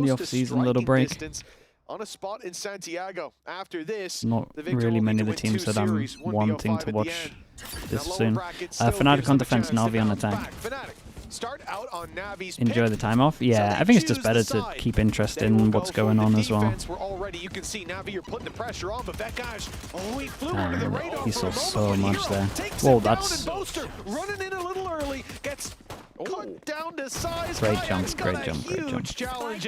the off-season little break. On a spot in Santiago. After this, Not really many of the teams that I'm wanting to watch this soon. Fnatic on defense, NAVI on attack. Start out on Navi's Enjoy the time off. Yeah, I think it's just better to keep interest in what's going on as well. You can see Navi, you're putting the pressure on, but that guy's he saw so much there. Whoa, that's running in a little early, gets cut down to size. Great jump, great jump. Challenge.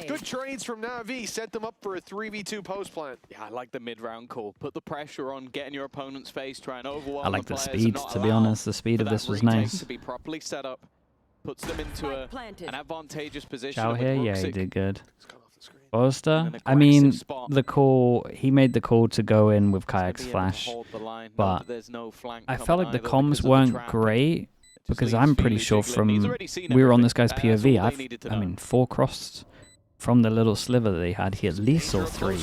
Good trades from Navi, set them up for a 3v2 post plan. Yeah, I like the mid-round call. Put the pressure on, get in your opponent's face, try and overwhelm. I like the speed, to be honest. The speed of this was nice. To be properly set up, puts them into an advantageous position. Chow here, yeah, he did good. Boster, I mean, the call, he made the call to go in with Kayak's flash, but I felt like the comms weren't great, because I'm pretty sure from, we were on this guy's POV, I mean, 4 crossed from the little sliver that he had, he at least saw 3.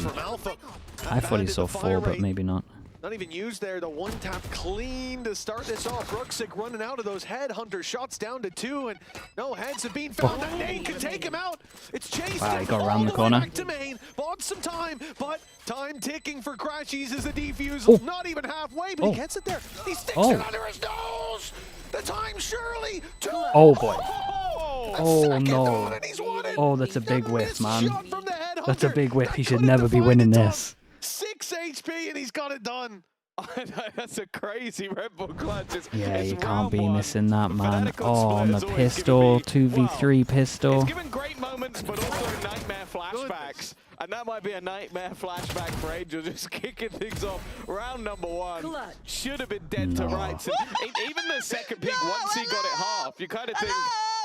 I thought he saw 4, but maybe not. Not even used there, the one tap clean to start this off. Ruxic running out of those headhunter shots down to 2, and no heads have been found. That nade can take him out. It's chased. Wow, he got around the corner. Back to main. Bought some time, but time ticking for Crashies as the defusal. Not even halfway, but he gets it there. He sticks it under his nose. The time surely. Oh boy. Oh no. Oh, that's a big whiff, man. That's a big whiff. He should never be winning this. 6 HP and he's got it done. That's a crazy Red Bull clutch. Yeah, you can't be missing that, man. Oh, on the pistol, 2v3 pistol. It's given great moments, but also nightmare flashbacks. And that might be a nightmare flashback for Angel, just kicking things off. Round number 1 should have been dead to rights. And even the second pick, once he got it half, you kind of think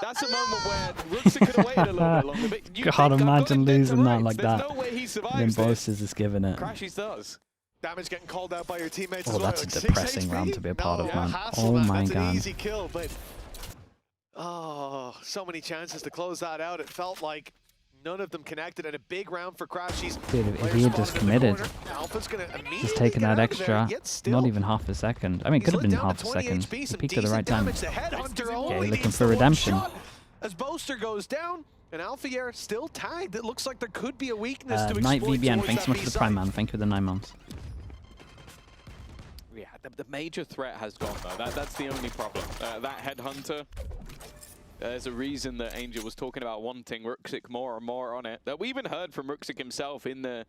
that's a moment where Ruxic could have waited a little bit longer. But you God, imagine losing that like that. No way he survives. Then Boasters is giving it. Crashies does. Damage getting called out by your teammates. Oh, that's a depressing round to be a part of, man. Oh my god. An easy kill, but so many chances to close that out. It felt like none of them connected, and a big round for Crashies. Dude, if he had just committed, just taking that extra, not even half a second. I mean, it could have been half a second. He peaked at the right time. Okay, looking for redemption. As Boaster goes down, and Alphier still tagged. It looks like there could be a weakness to Night exploit. VBN, thanks so much for the Prime, man. Thank you for the 9 months. Yeah, the major threat has gone, though. That's the only problem. That Headhunter, there's a reason that Angel was talking about wanting Ruxic more and more on it. We even heard from Ruxic himself in the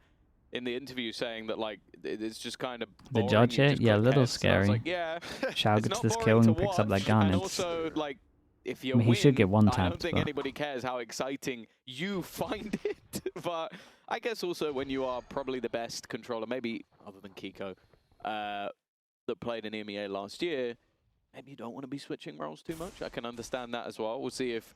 interview saying that, like, it's just kind of The judge here? Yeah, a little scary. Like, yeah, Chow gets this kill and picks up that gun. And also, like, if you he should get one tapped. I don't think anybody cares how exciting you find it. But I guess also when you are probably the best controller, maybe other than Kiko, that played in EMEA last year, maybe you don't want to be switching roles too much. I can understand that as well. We'll see if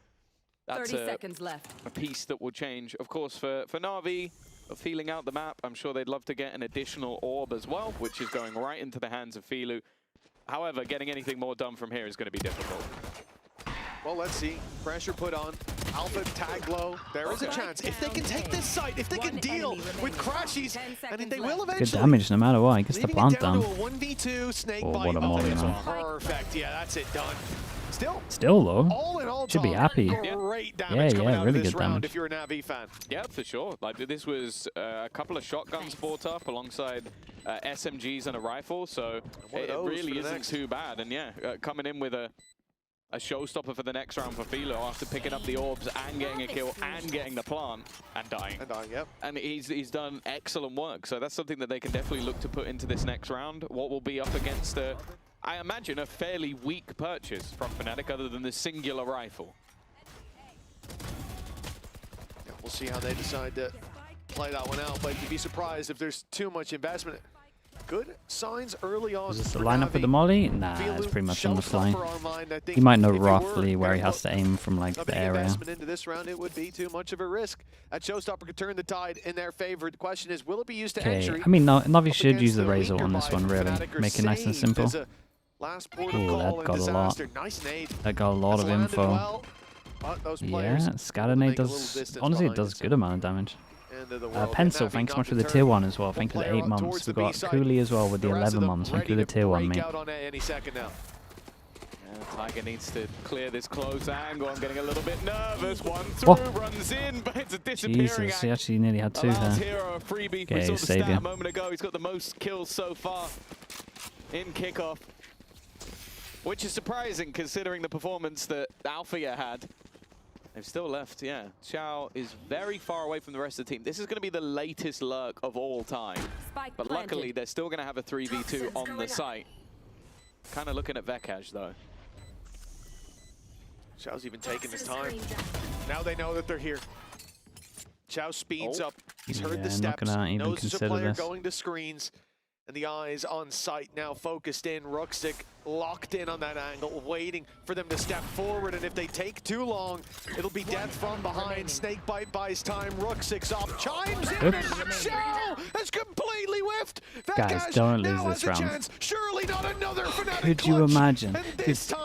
that's 30 seconds left. A piece that will change. Of course, for NAVI, feeling out the map, I'm sure they'd love to get an additional orb as well, which is going right into the hands of Filu. However, getting anything more done from here is going to be difficult. Well, let's see. Pressure put on. Alpha tag low. There is a chance. If they can take this site, if they can deal with Crashies, and they will eventually. Good damage no matter what. He gets the plant down. To a 1v2 snake oh, bite. what a molly, man. Perfect. Yeah, that's it. Done. Still though. All in all, should be happy. Great damage coming out really of this good round damage. if you're a Navi fan. Yeah, for sure. Like, this was a couple of shotguns brought up alongside SMGs and a rifle, so it really isn't too bad. And yeah, coming in with a showstopper for the next round for Philo after picking up the orbs and getting a kill and getting the plant and dying. Yep. And he's done excellent work. So that's something that they can definitely look to put into this next round. What will be up against, I imagine, a fairly weak purchase from Fnatic other than the singular rifle. Yeah, we'll see how they decide to play that one out, but you'd be surprised if there's too much investment. Good signs early on. Is this the lineup with the molly? Nah, it's pretty much on the fly. He might know roughly where he has to aim from, like, the area. Into this round, it would be too much of a risk. That showstopper could turn the tide in their favor. The question is, will it be used to entry? I mean, Navi should use the Razor on this one, really. Make it nice and simple. Ooh, that got a lot. That got a lot of info. Yeah, Scatter Nade does, honestly, it does good amount of damage. Pencil, thanks so much for the tier 1 as well. Thank you for the 8 months. We've got Cooley as well with the 11 months. Thank you for the tier 1, mate. Tiger needs to clear this close angle. I'm getting a little bit nervous. One through, runs in, but it's a disappearing Jesus, he actually nearly had two there. Hero a freebie. We saw the stat a moment ago. He's got the most kills so far in Kickoff, which is surprising considering the performance that Alpha had. They've still left, yeah. Xiao is very far away from the rest of the team. This is going to be the latest lurk of all time. But luckily, they're still going to have a 3v2 on the site. Kind of looking at Vekaj, though. Xiao's even taking his time. Now they know that they're here. Xiao speeds up. He's heard the steps, knows there's a player going to screens. And the eyes on sight now focused in. Ruxic locked in on that angle, waiting for them to step forward. And if they take too long, it'll be death from behind. Snakebite buys time. Ruxic's off, chimes in, and Xiao has completely whiffed. Guys, don't lose this round. Surely not another Fnatic. Could you imagine?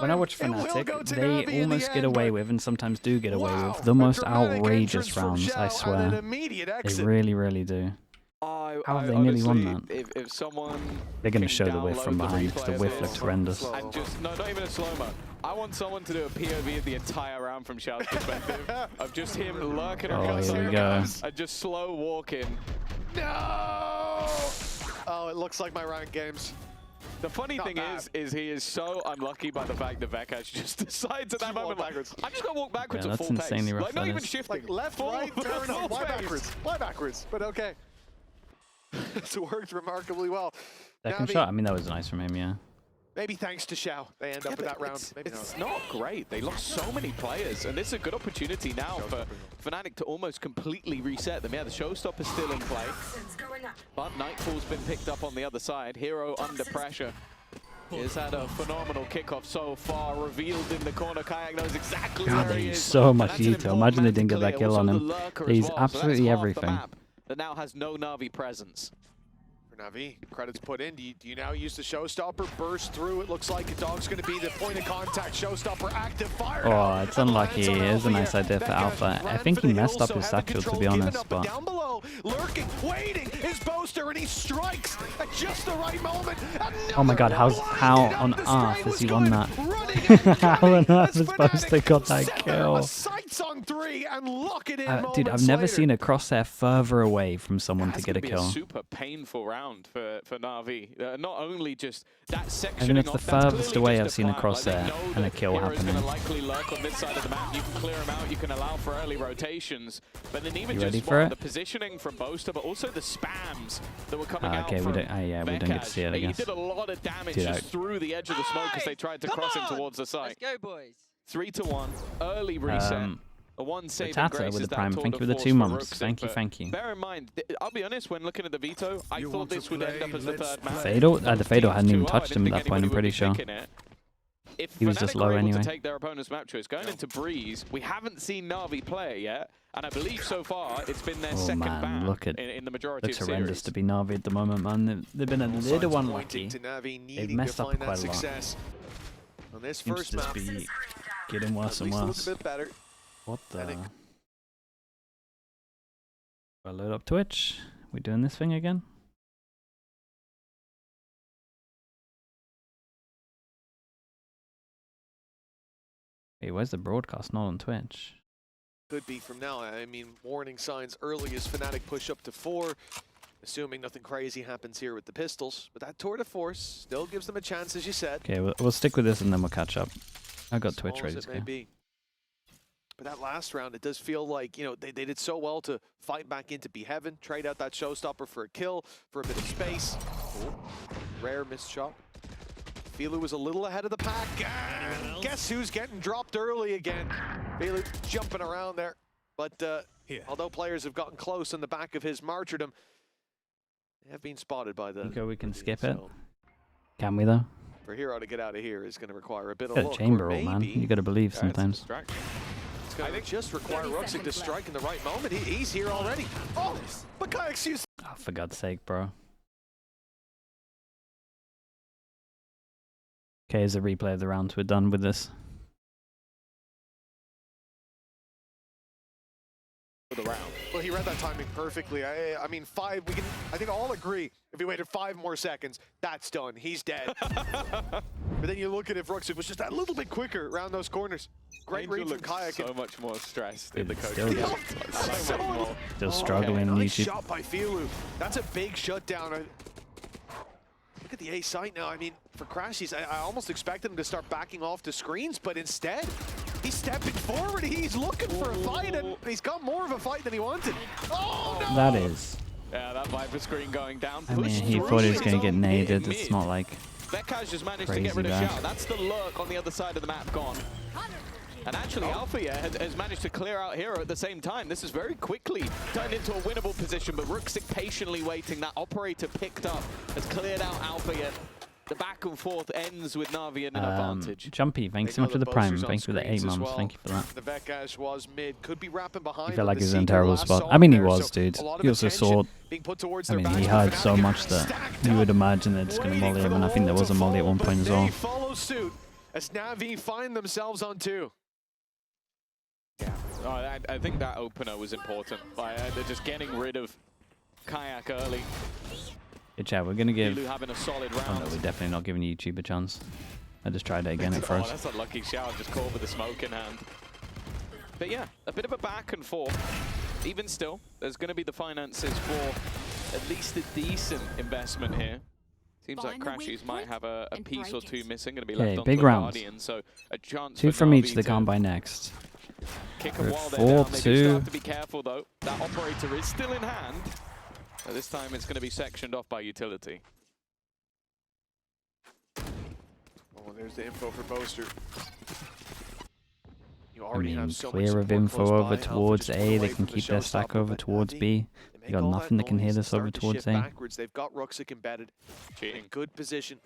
When I watch Fnatic, they almost get away with, and sometimes do get away with, the most outrageous rounds, I swear. They really, really do. How have they nearly won that? If someone they're going to show the whiff from behind because the whiff looked horrendous. And just, no, not even a slow-mo. I want someone to do a POV of the entire round from Xiao's perspective. Of just him lurking around and just slow walking. No! Oh, it looks like my ranked games. The funny thing is he is so unlucky by the fact that Vekaj just decides at that moment, like, I'm just going to walk backwards at full pace. That's insanely rough. Like, not even shifting. Like left, right, turn, fly backwards. Fly backwards, but okay. It's worked remarkably well. Second shot, I mean, that was nice from him, yeah. Maybe thanks to Xiao, they end up with that round. Maybe it's not great. They lost so many players, and this is a good opportunity now for Fnatic to almost completely reset them. Yeah, the showstopper's still in play, but Nightfall's been picked up on the other side. Hero under pressure. He's had a phenomenal kickoff so far, revealed in the corner. Kayak knows exactly where he is. So much detail. Imagine they didn't get that kill on him. He's absolutely everything. That now has no NAVI presence. For NAVI, credits put in. Do you now use the showstopper? Burst through. It looks like a dog's going to be the point of contact. Showstopper active. Fire. Oh, it's unlucky. It is a nice idea for Alpha. I think he messed up his satchel, to be honest. But down below, lurking, waiting, his boaster, and he strikes at just the right moment. Oh my God! How on earth has he won that? How on earth has boaster got that kill? On 3 and lock it in. Dude, I've never seen a crosshair further away from someone to get a kill. It's a super painful round for NAVI. Not only just that section. I mean, it's the furthest away I've seen a crosshair and a kill happening. Likely lurk on this side of the map. You can clear them out. You can allow for early rotations. But then even just the positioning from Boaster, but also the spams that were coming out. Okay, we don't get to see it. I guess. He did a lot of damage just through the edge of the smoke as they tried to cross him towards the site. Let's go, boys. 3-1, early reset. A one-save Tata with the prime. Thank you for the 2 months. Thank you. Bear in mind, I'll be honest, when looking at the veto, I thought this would end up as the third map. The Fado hadn't even touched him at that point, I'm pretty sure. He was just low anyway. To take their opponent's map choice, going into Breeze, we haven't seen NAVI play yet, and I believe so far it's been their second ban in the majority of series. Looks horrendous to be NAVI at the moment, man. They've been a little unlucky. They've messed up quite a lot. On this first map, be getting worse and worse. What the? Do I load up Twitch? We doing this thing again? Hey, where's the broadcast? Not on Twitch. Could be from now. I mean, warning signs early as Fnatic push up to 4. Assuming nothing crazy happens here with the pistols. But that tour de force still gives them a chance, as you said. Okay, we'll stick with this and then we'll catch up. I got Twitch ready to go. But that last round, it does feel like, you know, they did so well to fight back into Be Heaven, trade out that showstopper for a kill, for a bit of space. Ooh, rare missed shot. Felu was a little ahead of the pack. And guess who's getting dropped early again? Felu jumping around there. But although players have gotten close on the back of his martyrdom, they have been spotted by the... We can skip it. Can we, though? For Hero to get out of here is going to require a bit of luck. Chamber ult, man. You got to believe sometimes. It's going to just require Ruxic to strike in the right moment. He's here already. Oh, but Kai, excuse. Oh, for God's sake, bro. Okay, here's a replay of the rounds. We're done with this. Well, he read that timing perfectly. I mean, 5. We can. I think all agree. If he waited 5 more seconds, that's done. He's dead. But then you look at if Ruxic was just that little bit quicker around those corners. Great read from Kayak. So much more stressed in the coach. Still struggling in Nice YouTube. shot by Filu. That's a big shutdown. Look at the A site now. I mean, for Crashies, I almost expected him to start backing off the screens, but instead, he's stepping forward. He's looking for a fight, and he's got more of a fight than he wanted. Oh, no! That is. Yeah, that Viper screen going down. I mean, he thought he was going to get naded. It's not like Bekaj just managed to get rid of Xiao. That's the lurk on the other side of the map gone. And actually, Alpha has managed to clear out Hero at the same time. This is very quickly turned into a winnable position, but Ruxic patiently waiting. That operator picked up, has cleared out Alpha. The back and forth ends with NAVI in an advantage. Jumpy, thanks so much for the prime. Thanks for the 8 months. Thank you for that. The Bekaj was mid, could be wrapping behind. He felt like he was in a terrible spot. I mean, he was, dude. He also saw. I mean, he heard so much that you would imagine they're just going to molly him, and I think there was a molly at one point as well. They follow suit as NAVI find themselves on 2. Yeah, I think that opener was important. They're just getting rid of Kayak early. Good chat. We're gonna give. Having a solid round. Oh no, we're definitely not giving YouTube a chance. I just tried it again at first. Oh, that's a lucky shout. Just caught with the smoke in hand. But yeah, a bit of a back and forth. Even still, there's going to be the finances for at least a decent investment here. Seems like Crashies might have a piece or two missing. Going to be left on the Guardian, so a chance 2 from each. They can't buy next. Kick them while they're down. They do have to be careful though. That operator is still in hand. But this time it's going to be sectioned off by utility. Oh, there's the info for Boaster. You I mean, clear of info over towards A. They can keep their stack over towards B. They got nothing that can hit us over towards A. They've got Ruxic embedded. In good position.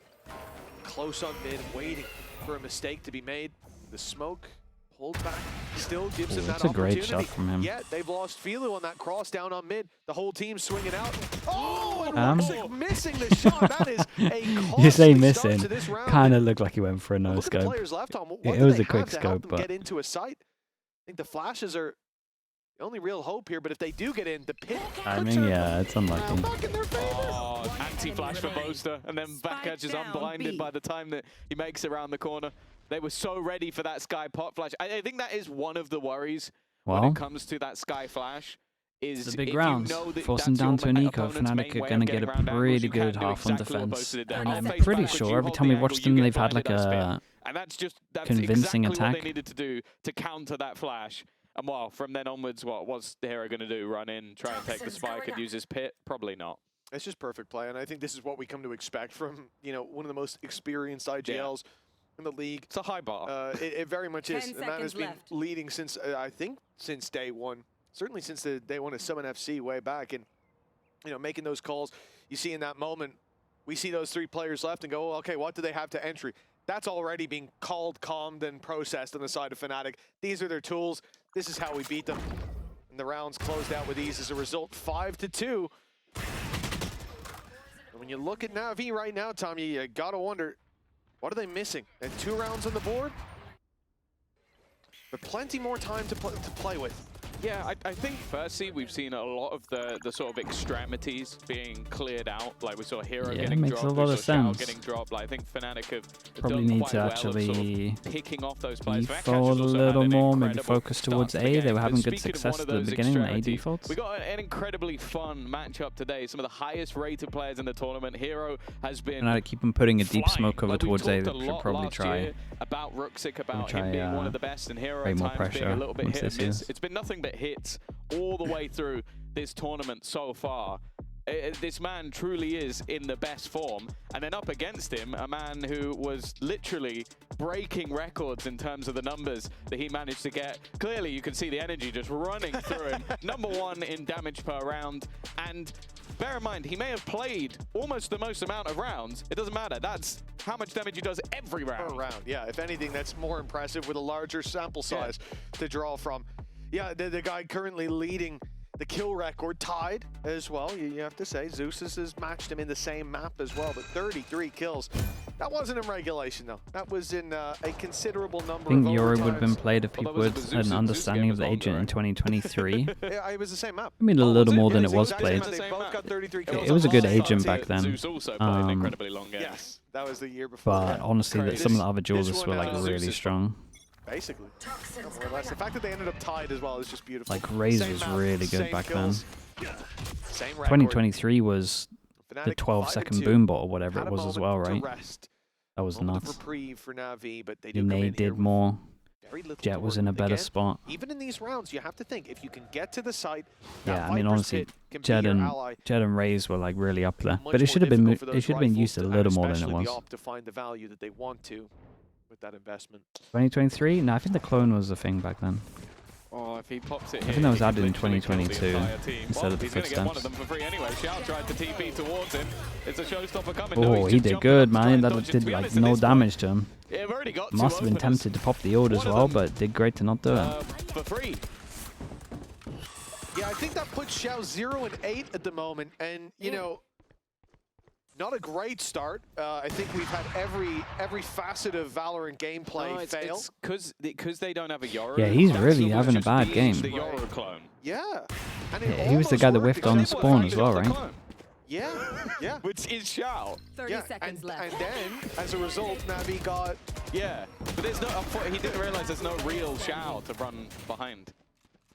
Close on mid, waiting for a mistake to be made. The smoke pulled back, still gives him that opportunity. That's a great shot from him. Yet they've lost Filu on that cross down on mid. The whole team swinging out. Oh, and Ruxic missing the shot. That is a you say missing, kind of looked like he went for a no scope. It was a quick scope, but get into a site. I think the flashes are the only real hope here. But if they do get in, the pit. I mean, yeah, it's unlucky. Oh, anti-flash for Boaster, and then Bekaj is unblinded by the time that he makes it around the corner. They were so ready for that Sky pot flash. I think that is one of the worries when it comes to that Sky flash. Is the big rounds, forcing down to an eco. Fnatic are going to get a pretty good half on defense. And I'm pretty sure every time we watch them, they've had like a convincing attack. What they needed to do to counter that flash. And well, from then onwards, what's the hero going to do? Run in, try and take the spike and use his pit? Probably not. It's just perfect play, and I think this is what we come to expect from one of the most experienced IGLs. In the league. It's a high bar. It very much is. The man has been leading since, I think, since day one. Certainly since the day one of Summon FC way back. And, making those calls. You see in that moment, we see those 3 players left and go, oh, okay, what do they have to entry? That's already being called, calmed, and processed on the side of Fnatic. These are their tools. This is how we beat them. And the rounds closed out with ease as a result, 5-2. And when you look at NAVI right now, Tom, you gotta wonder, what are they missing? And 2 rounds on the board? But plenty more time to play with. Yeah, I think firstly we've seen a lot of the sort of extremities being cleared out. Like we saw Hero getting makes dropped, a lot of sense. Getting dropped. Like, I think Fnatic have probably done need quite to well actually sort of picking off those players. Default a little more, maybe focus towards A. They were having good success at the beginning when A defaults. We got an incredibly fun matchup today. Some of the highest rated players in the tournament. Hero has been. And I keep them putting a deep smoke over towards A. They should probably try. About Ruxic, about him being one of the best, and Hero at times being a little bit hit and miss. It's been nothing but hits all the way through this tournament so far. This man truly is in the best form, and then up against him, a man who was literally breaking records in terms of the numbers that he managed to get. Clearly, you can see the energy just running through him. #1 in damage per round, and bear in mind, he may have played almost the most amount of rounds. It doesn't matter. That's how much damage he does every round. Per round, yeah. If anything, that's more impressive with a larger sample size to draw from. Yeah, the guy currently leading the kill record, tied as well. You have to say, Zeus has matched him in the same map as well, but 33 kills. That wasn't in regulation, though. That was in a considerable number I think of Yori would have been overtimes. played if people had an understanding of the agent in 2023. Yeah, it was the same map. I mean, a little more than it was Exact played. same map. They both got 33 kills It was a good on the agent same back then. Zeus also played an incredibly long game. Yes, that was the year before. But honestly, some of the other duelists were like This really strong. Basically, more or less. The fact that they ended up tied as well is just beautiful. Like Raze Same was map, really good same back kills, then. Same record. 2023 was the Fnatic 12-second 5-2. boom bot or whatever Had it a was as moment well, to right? rest. That was Moment of nuts. reprieve for NAVI, but they do And come they in here did with more. very little Jet to was work in a with. better Again, spot. Even in these rounds, you have to think if you can get to the site. Yeah, that I mean, Viper's honestly, pit can be Jet your and ally. Raze were like really up there. Much But it more should have been difficult for it should have been those used a rifles little and more than it especially was. the op to find the value that they want to with that investment. 2023? No, I think the clone was a thing back then. Oh, if he pops it I here, think that was he added in could literally kill the 2022 entire team. instead of the He's going to get one of footsteps. them for free anyway. Xiao tried to TP towards him. It's a showstopper coming. Oh, No, he did good, man. That did like no damage to him. Yeah, we've already got two Must have been openers. tempted to pop the ult as One of well, them, but did great to not do it. For free. Yeah, I think that puts Xiao 0 and 8 at the moment, and you know, not a great start. I think we've had every facet of Valorant gameplay fail. It's because they don't have a Yoru. Yeah, he's That's really the having a just bad being game. The Yoru clone. Yeah, and Yeah, he was the guy that whiffed on the spawn as well, right? Yeah, yeah. Which is Xiao. 30 seconds left. And then, as a result, Navi got... Yeah, but there's no. He didn't realize there's no real Xiao to run behind.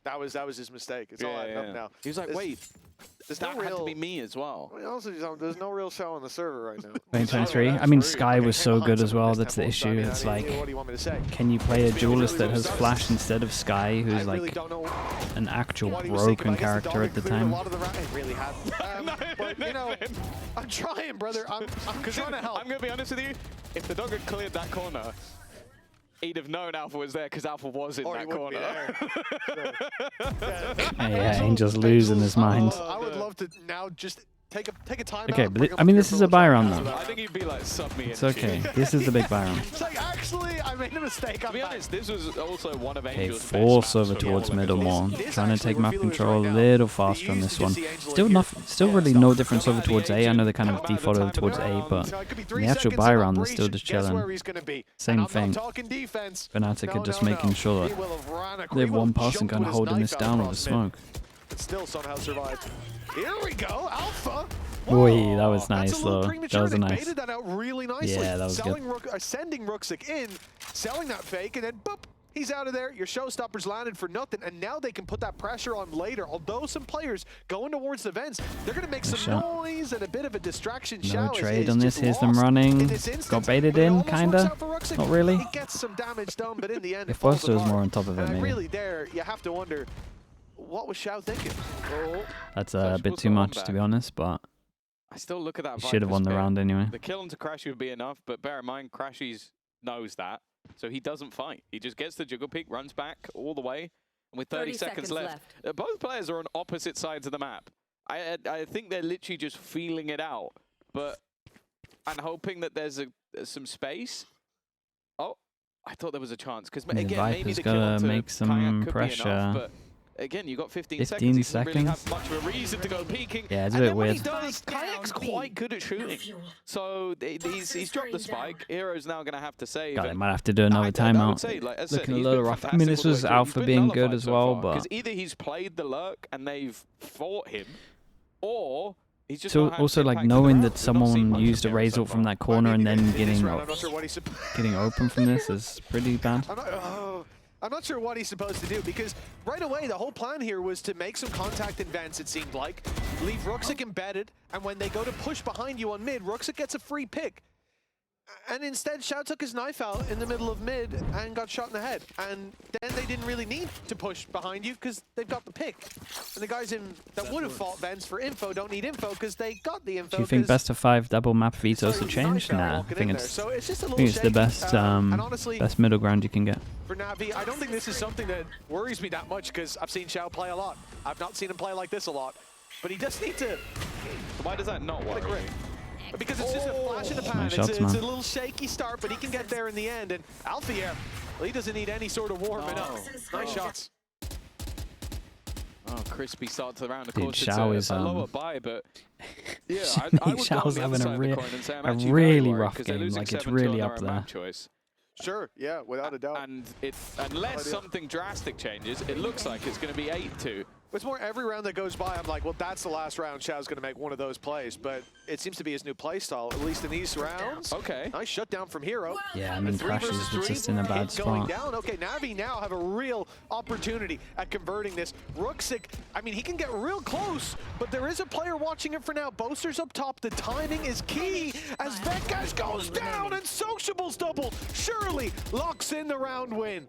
That was his mistake. It's all adding up now. He was like, wait, there's that no had to real... be me as well. I mean, also, there's no real Xiao on the server right now. 2023? I mean, Sky was so good as well. That's the issue. It's like, What do you want me to say? can you play a duelist that has Flash instead of Sky, who's I really like don't know an actual what he was thinking, broken but I guess the character dog at the cleared a time? lot of the it really had. But you know, I'm trying, brother. I'm trying to help. I'm going to be honest with you. If the dog had cleared that corner, he'd have known Alpha was there because Alpha was in that corner. Yeah, Angel's losing his mind. I would love to now just take a time Okay, out. but I mean, this is a buy round though. I think he'd be like, sub me. It's okay. This is the big buy round. It's like, actually, I made a mistake. To be honest, this was also one of Okay, Angel's force best over maps towards for middle all more. of it. Trying to take map control a little faster on this one. Still really no difference over towards A. I know they kind of default over towards A, but in the actual buy round, they're still just chilling. Same thing. Fnatic are just making sure that they have one person kind of holding this down with the smoke. But still somehow survived. Here we go, Alpha. Oi, that was nice though. That was they nice. baited that out really nicely. Yeah, that was good. Sending Rooksik in, selling that fake, and then boop, he's out of there. Your showstoppers landed for nothing, and now they can put that pressure on later. Although some players going towards the vents, they're going to make some noise and a bit of a distraction. No trade on this. Here's them running. Got baited in, kinda. Not really. He gets some damage done, but in the end, If Foster was more on top of it, maybe. Really, there you have to wonder, what was Xiao thinking? Oh. That's a bit too much, to be honest, but I still look at that. he should have won the round anyway. The kill onto Crashy would be enough, but bear in mind, Crashy's knows that, so he doesn't fight. He just gets the jiggle peek, runs back all the way, and with 30 seconds left. Both players are on opposite sides of the map. I think they're literally just feeling it out, and hoping that there's some space. Oh, I thought there was a chance, because again, maybe the kill onto make some Kayak could pressure. be enough, but again, you got 15 seconds. 15 He doesn't really seconds? have much of a reason to go peeking. Yeah, it's a And bit then when weird. he does, Kayak's quite good at shooting. So he's dropped the spike. Hero's now going to have to save. God, they might have to do another timeout. Looking a little rough. I mean, this was Alpha being good as well, but because either he's played the lurk and they've fought him, or he's just so also like knowing that someone used a Raze ult from that corner and then getting open from this is pretty bad. I'm not sure what he's supposed to do, because right away the whole plan here was to make some contact in vents, it seemed like. Leave Rooksik embedded, and when they go to push behind you on mid, Rooksik gets a free pick. And instead, Xiao took his knife out in the middle of mid and got shot in the head. And then they didn't really need to push behind you because they've got the pick. And the guys that would have fought vents for info don't need info because they got the info. Do you think best of 5 double map vetoes to change? Nah, I think it's the best best middle ground you can get. For Navi, I don't think this is something that worries me that much because I've seen Xiao play a lot. I've not seen him play like this a lot. But he does need to... Why does that not work? Because it's just a flash in the pan. Nice shots, it's a little shaky start, but he can get there in the end. And Alpha, well, he doesn't need any sort of warming up. Nice shots. Oh, crispy start to the round. Of course, Xiao it's a lower buy, but yeah, I would Xiao's go having a really rough game. Like, it's really up there. Sure, yeah, without a doubt. And unless something drastic changes, it looks like it's going to be 8-2. It's more every round that goes by, I'm like, well, that's the last round. Xiao's going to make one of those plays, but it seems to be his new play style, at least in these rounds. Okay. Nice shutdown from Hero. Yeah, I mean, Crashes was just in a bad spot. Down. Okay, Navi now have a real opportunity at converting this. Rooksik, I mean, he can get real close, but there is a player watching it for now. Boaster's up top. The timing is key as Vetgas goes down and Sociable's double surely locks in the round win.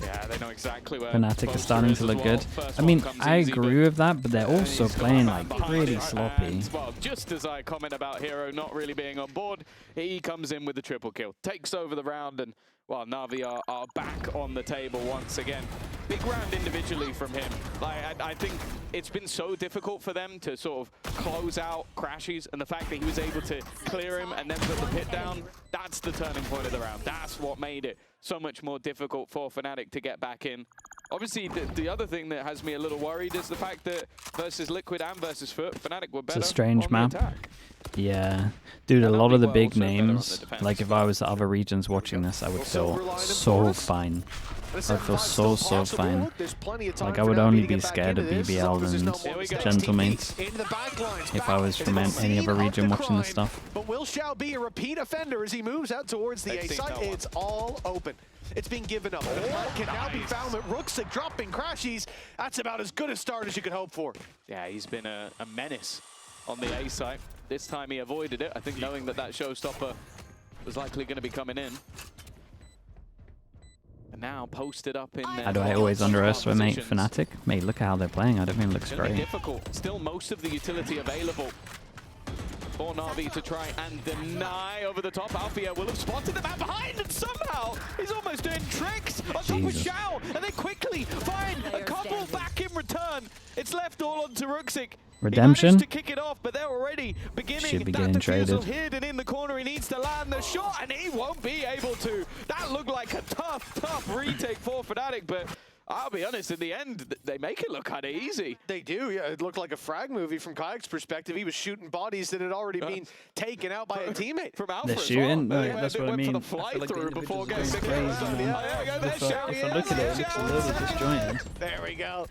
Yeah, they know exactly where Fnatic is starting to look good. I mean, I agree with that, but they're also playing like really sloppy. Well, just as I comment about Hero not really being on board, he comes in with the triple kill, takes over the round, and well, NAVI are back on the table once again. Big round individually from him. Like, I think it's been so difficult for them to sort of close out Crashies, and the fact that he was able to clear him and then put the pit down, that's the turning point of the round. That's what made it so much more difficult for Fnatic to get back in. Obviously, the other thing that has me a little worried is the fact that versus Liquid and versus Fnatic were better. It's a strange map. Attack. Yeah. Dude, a lot of the big names, like if I was the other regions watching this, I would feel so fine. I feel so fine. Like, I would only be scared of BBL and Gentlemates if I was from any other region watching this stuff. But will Xiao be a repeat offender as he moves out towards the A side? It's all open. It's being given up. The flag can now be found with Rooksik dropping Crashies. That's about as good a start as you could hope for. Yeah, he's been a menace on the A side. This time he avoided it, I think, knowing that showstopper was likely going to be coming in. And now posted up in there. How do I always underestimate Fnatic? Mate, look at how they're playing. I don't think it looks great. Difficult. Still most of the utility available for NAVI to try and deny over the top. Alfia will have spotted the man behind, and somehow he's almost doing tricks on top of Xiao, and they quickly find a couple back in return. It's left all onto Rooksik. Redemption. He managed to kick it off, but they're already beginning. Should be that getting defusal traded. hidden in the corner. He needs to land the shot, and he won't be able to. That looked like a tough retake for Fnatic, but I'll be honest, in the end, they make it look kind of easy. They do, yeah. It looked like a frag movie from Kayak's perspective. He was shooting bodies that had already been taken out by a teammate. From Alpha They're shooting, well. that's what I mean. For the fly-through before getting the crazy, man. If I look at it, it looks a little disjointed. There we go.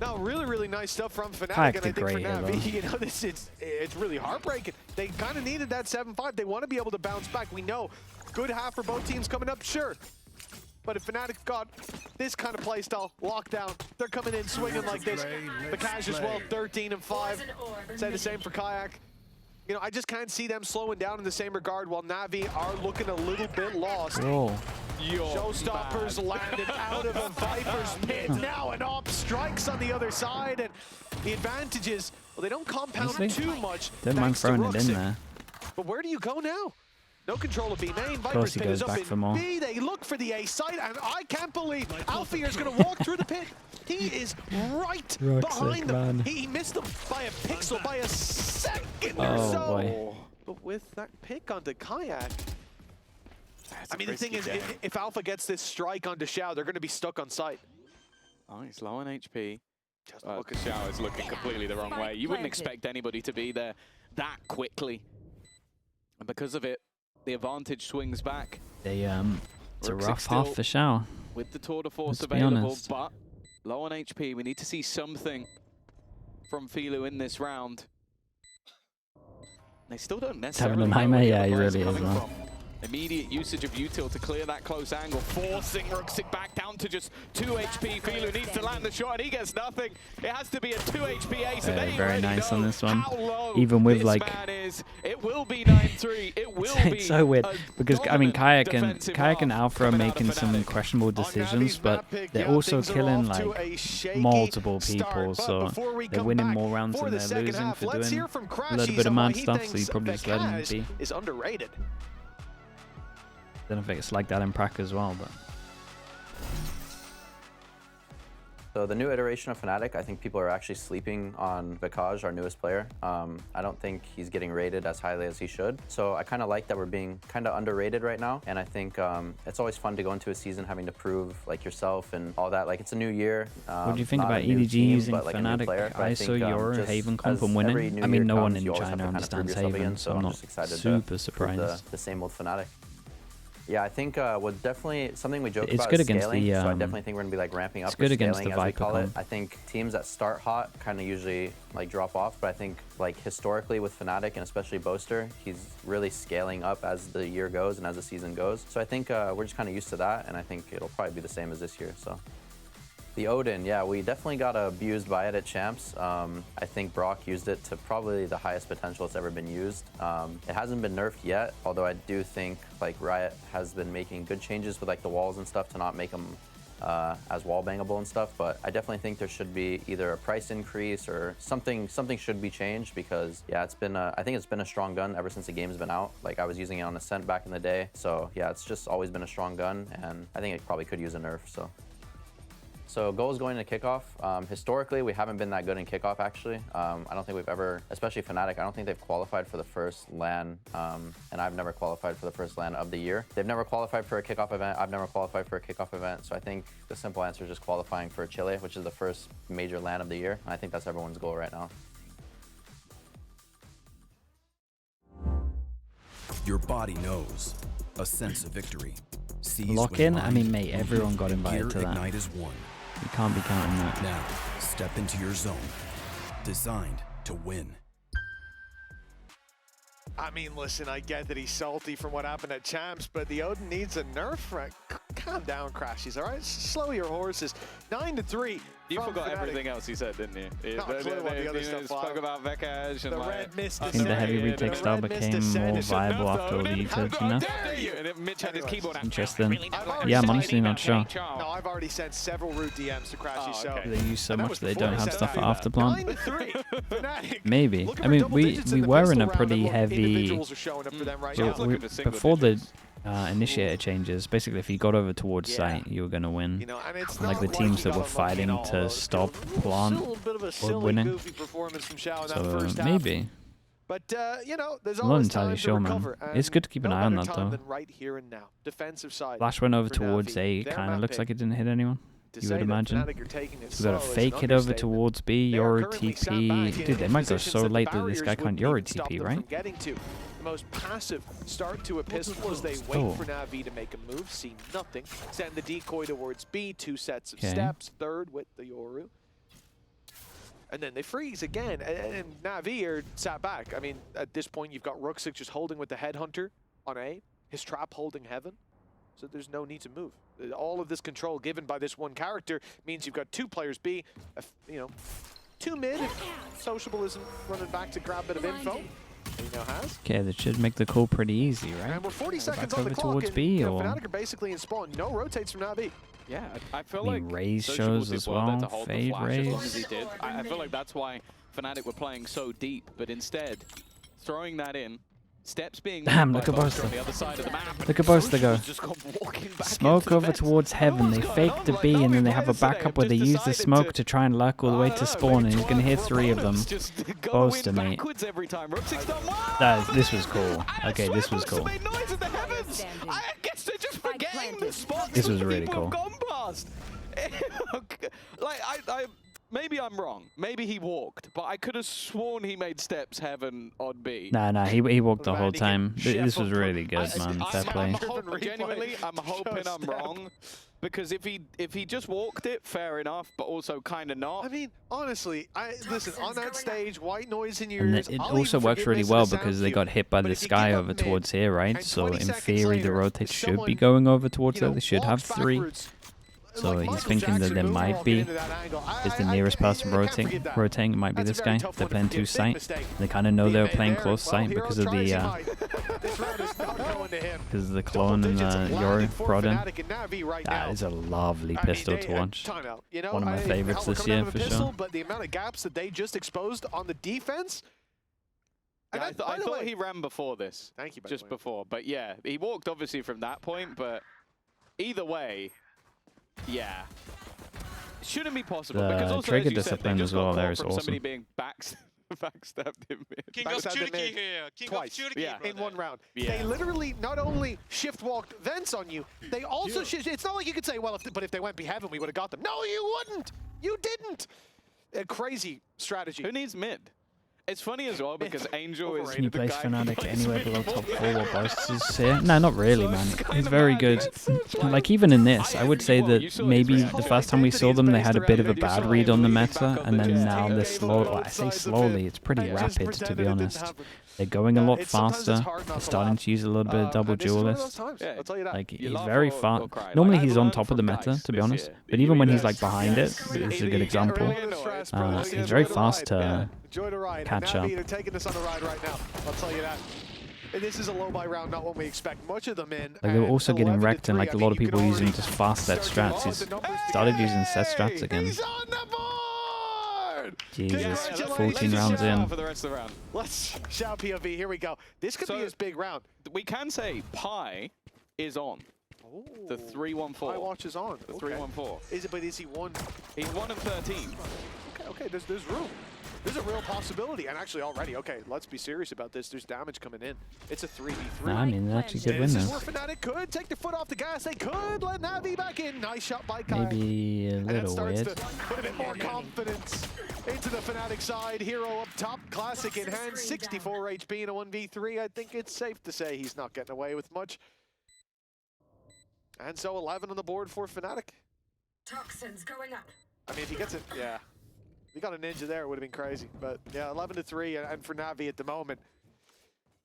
No, really nice stuff from Fnatic, Kayak and I think for great, NAVI, you know, it's really heartbreaking. They kind of needed that 7-5. They want to be able to bounce back. We know, good half for both teams coming up, sure. But if Fnatic got this kind of playstyle locked down, they're coming in swinging like this. The Cash as well, 13-5. Say the same for Kayak. You know, I just can't see them slowing down in the same regard, while NAVI are looking a little bit lost. Oh. Showstoppers landed out of a Viper's pit. Now an op strikes on the other side, and the advantages, well, they don't compound too much. Didn't mind throwing it in there. But where do you go now? No control of B main. Viper's pit is up in B. They look for the A site, and I can't believe Alfia is going to walk through the pit. He is right behind them. He missed them by a pixel, by a second or so. Boy. But with that pick onto Kayak, I mean, the thing is, if Alpha gets this strike onto Xiao, they're going to be stuck on site. Oh, he's low on HP. Xiao is looking completely the wrong way. You wouldn't expect anybody to be there that quickly. And because of it, the advantage swings back. It's a rough half for Xiao. With the tour de force available, but low on HP. We need to see something from Filu in this round. They still don't necessarily having a nightmare, yeah, he really is, man. Immediate usage of util to clear that close angle, forcing Rooksik back down to just 2 HP. Filu needs to land the shot, and he gets nothing. It has to be a 2 HP ace, and they very nice on this one. Even with like, it will be 9-3. It will be. It's so weird because I mean, Kayak and Alpha are making some questionable decisions, but they're also killing like multiple people, so they're winning more rounds than they're losing for doing a little bit of mad stuff. So you probably just let them be. Is underrated. I don't know if it's like that in Prac as well, but So the new iteration of Fnatic, I think people are actually sleeping on Vikaj, our newest player. I don't think he's getting rated as highly as he should. So I kind of like that we're being kind of underrated right now. And I think it's always fun to go into a season having to prove like yourself and all that. Like it's a new year. What do you think about EDG using Fnatic ISO Euro Haven comp and winning? I mean, no one in China understands Haven, so I'm not super surprised. The same old Fnatic. Yeah, I think was definitely something we joke about. It's good is against scaling, the. so I definitely think we're gonna be like ramping up. It's good against scaling, the as we call it. Viper. I think teams that start hot kind of usually like drop off, but I think like historically with Fnatic and especially Boaster, he's really scaling up as the year goes and as the season goes. So I think we're just kind of used to that, and I think it'll probably be the same as this year. So. The Odin, yeah, we definitely got abused by it at Champs. I think Brock used it to probably the highest potential it's ever been used. It hasn't been nerfed yet, although I do think like Riot has been making good changes with like the walls and stuff to not make them as wall bangable and stuff. But I definitely think there should be either a price increase or something should be changed because yeah, it's been I think it's been a strong gun ever since the game's been out. Like I was using it on Ascent back in the day, so yeah, it's just always been a strong gun, and I think it probably could use a nerf. So goals going to kickoff. Historically, we haven't been that good in kickoff, actually. I don't think we've ever, especially Fnatic, I don't think they've qualified for the first LAN, and I've never qualified for the first LAN of the year. They've never qualified for a kickoff event. I've never qualified for a kickoff event. So I think the simple answer is just qualifying for Chile, which is the first major LAN of the year. I think that's everyone's goal right now. Your body knows. A sense of victory. Lock in? I mean, mate, everyone got invited to that. Ignite is one. You can't be counting that. Now, step into your zone. Designed to win. I mean, listen, I get that he's salty from what happened at Champs, but the Odin needs a nerf. Calm down, Crashies, all right? Slow your horses. 9-3. You forgot everything else he said, didn't you? Not a clue what the other stuff spoke about Vikaj and the like, red mist I think the heavy retake style became more viable after all the usage, you know? Mitch had his keyboard out. Interesting. Yeah, I'm honestly not sure. No, I've already sent several root DMs to Crashy, so... They use so much that they don't have stuff for afterplant. 9-3. Maybe. I mean, we were in a pretty heavy... Before the initiator changes, basically if you got over towards site, you were going to win. You know, and it's like the teams that were fighting to stop plant were winning. So maybe. But you know, there's I'm not always entirely time sure, to man. recover, It's good to keep an eye on that, though. Right here and now. Defensive side. Flash went over for towards NAVI. A, Their kind of map looks pick. like it didn't hit anyone. You would imagine. We got a fake hit over towards B, Euro TP. Dude, they might go so late that this guy can't Euro TP, right? The most passive start to a pistol as they wait for NAVI to make a move, see nothing, send the decoy towards B, 2 sets of steps, third with the Yoru. And then they freeze again, and NAVI are sat back. I mean, at this point, you've got Ruxic just holding with the Headhunter on A, his trap holding Heaven, so there's no need to move. All of this control given by this one character means you've got 2 players B, you know, 2 mid if Sociable isn't running back to grab a bit of info. He now has. Okay, that should make the call pretty easy, right? And we're 40 seconds back on the over clock, towards and B, know, or Fnatic are basically in spawn. No rotates from NAVI. Yeah, I feel I mean, like Raze Sociable shows did as well there well. to hold the Fade flash as long as Raze. he did. I feel like that's why Fnatic were playing so deep, but instead, throwing that in, steps being Damn, look at Boaster. on the other side of the map. Look at Boaster go. Just gone walking back Smoke into the over vent. towards Heaven. They fake the B, and then they have a backup where they use the smoke to try and lurk all the way to spawn, and he's going to hit 3 of them. Boaster, mate. Every time. This was cool. Okay, this was cool. I guess they're just forgetting the spots. This was really cool. Gone past. Like maybe I'm wrong. Maybe he walked, but I could have sworn he made steps Heaven on B. Nah, he walked the whole time. This was really good, man. Fair play. Genuinely, I'm hoping I'm wrong. Because if he just walked it, fair enough, but also kind of not. I mean, honestly, listen, on that stage, white noise in your And ears. it also works really well because they got hit by this guy over towards here, right? So in theory, the rotates should be going over towards there. They should have 3. So he's thinking that there might be, is the nearest person rotating, it might be this guy. They're playing 2 sight. They kind of know they were playing close sight because of the clone and the Yoru brought in. That is a lovely pistol to watch. One of my favorites this year for sure. But the amount of gaps that they just exposed on the defense. Yeah, I thought he ran before this. Thank you, just before. But yeah, he walked obviously from that point, but either way, yeah. shouldn't be possible. The because also, trigger as you said, discipline they as just got well caught there is from awesome. somebody being backstabbed in mid. King of Backside the Turkey mid. here. King Twice. of Turkey, Yeah. In one round. Yeah. They literally not only shift walked vents on you, they also it's not like you could say, well, but if they went heaven, we would have got them. No, you wouldn't. You didn't. A crazy strategy. Who needs mid? It's funny as well because Angel is Can you the place guy who Fnatic plays anywhere mid below more top than 4 while everyone Boast else. is here? No, not really, So man. it's kinda He's very mad. good. It's like- Like, even in this, I would say Well, you that saw his maybe reaction. the first time we saw them, they had a bit of a bad read on the meta, back on and the then jet. now Team they're gave slow. up I both say sides of slowly, it it's pretty and just rapid, to pretended be it didn't honest. happen. They're going a lot Sometimes it's faster. hard not They're to starting laugh. to use a little bit of double And this is one of duelist. those times, Yeah. I'll tell you that. Like, You he's laugh very or fast. cry. Normally Like, he's I on learned top of from the meta, Geist to be this honest. year. But You even when really he's like do. behind it, Yes. this is a Either good you get example. really annoyed, He's very fast to Enjoy the ride. catch and up. NAVI are taking this on a ride right now. I'll tell you that. And this is a low buy round, not what we expect much of them in. Like, they were and also getting 11 to wrecked, and 3, like a I lot mean, of you people can using already just fast set start to strats. load He's the numbers started together. using set strats again. He's on the board! Jesus, Congratulations. 14 Let's rounds just shout in. for the rest of the round. Let's shout POV. Here we go. This could So- be his big round. We can say Pi is on. The 3-1-4. My watch is on. The Okay. 3-1-4. Is it? But is he one? He's 1-13. Okay. There's room. There's a real possibility, and actually already. Okay, let's be serious about this. There's damage coming in. It's a 3v3. Nah, I mean, they actually could win This is this. where Fnatic could take their foot off the gas. They could let NAVI back in. Nice shot by Kai. Maybe a And that little starts weird. to put a bit more confidence into the Fnatic side. Hero up top, classic in hand, 64 HP in a 1v3. I think it's safe to say he's not getting away with much. And so 11 on the board for Fnatic. Toxins going up. I mean, if he gets it, yeah. If he got a ninja there, it would have been crazy. But yeah, 11 to 3, and for NAVI at the moment,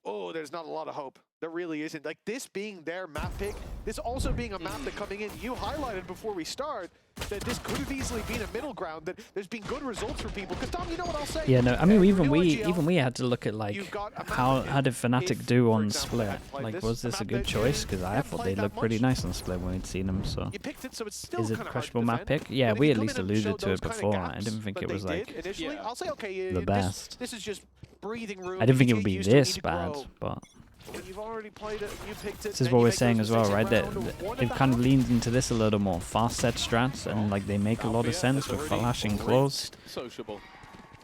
oh, there's not a lot of hope. There really isn't. Like, this being their map pick, this also being a map that coming in, you highlighted before we start that this could have easily been a middle ground, that there's been good results for people. Because, Tom, you know what I'll say? Yeah, no, I mean, even New we IGL, had to look at like you've got a map how pick. did Fnatic If, do for on example, they split? had played Like, this, was a this a map good that choice? you Because I haven't thought played they that looked pretty much. nice on split when we'd seen them. So You picked it, so it's still is it kind a of hard to questionable map defend. pick? Yeah, But if we you at come least in and alluded showed to those it kind of before. I gaps, didn't think but it they was did like initially. Yeah. I'll say, okay, the best. This is just breathing room. I didn't think You it would get be used to it, you this need to bad, grow. but But you've already played it, you picked it. this is then what you we're make saying those as well, mistakes right? in That round one they've and a kind of half. leaned into this a little more. Fast set strats, and like they make a lot of sense with flashing close. Sociable.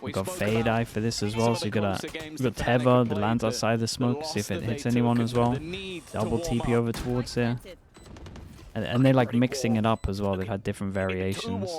We've got Fade Eye for this as well, so you've got Tether that lands outside the smoke, see if it hits anyone as well. Double TP over towards there. And they're like mixing it up as well. They've had different variations.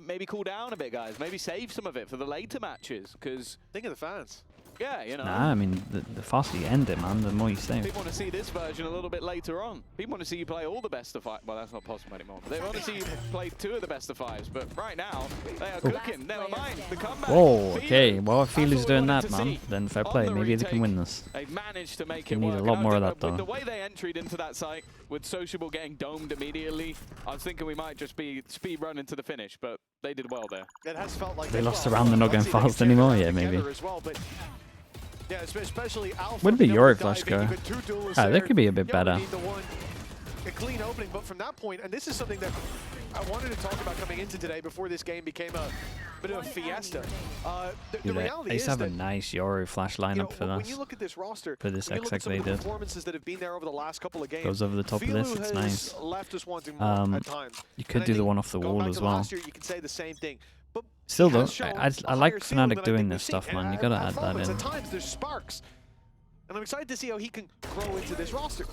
Maybe cool down a bit, guys. Maybe save some of it for the later matches, because Think of the fans. yeah, you know. Nah, I mean, the faster you end it, man, the more you save. People want to see this version a little bit later on. People want to see you play all the best of 5. Well, that's not possible anymore. They want to see you play 2 of the best of 5s. But right now, they are cooking. Never mind the comeback. Whoa, okay. Feeling. Well, if That's what Feeler's we doing wanted that, to man, see then fair on play. the Maybe they can retake. win this. They've managed to make They it need work. a And lot I more of think that, with though. the way they entered into that site, with Sociable getting domed immediately, I was thinking we might just be speed running to the finish, but they did well there. It has felt like They lost well, around, they're not let's going see if they can fast tear it anymore, down yeah, together maybe. as well, but yeah, especially Alpha. Where did the being able Yorick to flash dive go? in, even 2 duelists Ah, that there. could be a bit Yeah, we better. need the one, a clean opening, but from that point, and this is something that I wanted to talk about coming into today before this game became a bit of a fiesta. The Dude, reality they is have a that, nice Yoru flash you know, lineup for when this. you look at this roster, For this when you look at XX some they of the did. performances that have been there over the last couple of games, Goes over the top of this, Filu it's has nice. left us wanting more at times. You And could I do the think one off the going wall back as to well. last year, you can say the same thing. But Still he though, has shown I a like higher ceiling Fnatic than I doing think this we've stuff, seen. man. You At- gotta at add that moments, in. At times, there's sparks. And I'm excited to see how he can grow into this roster.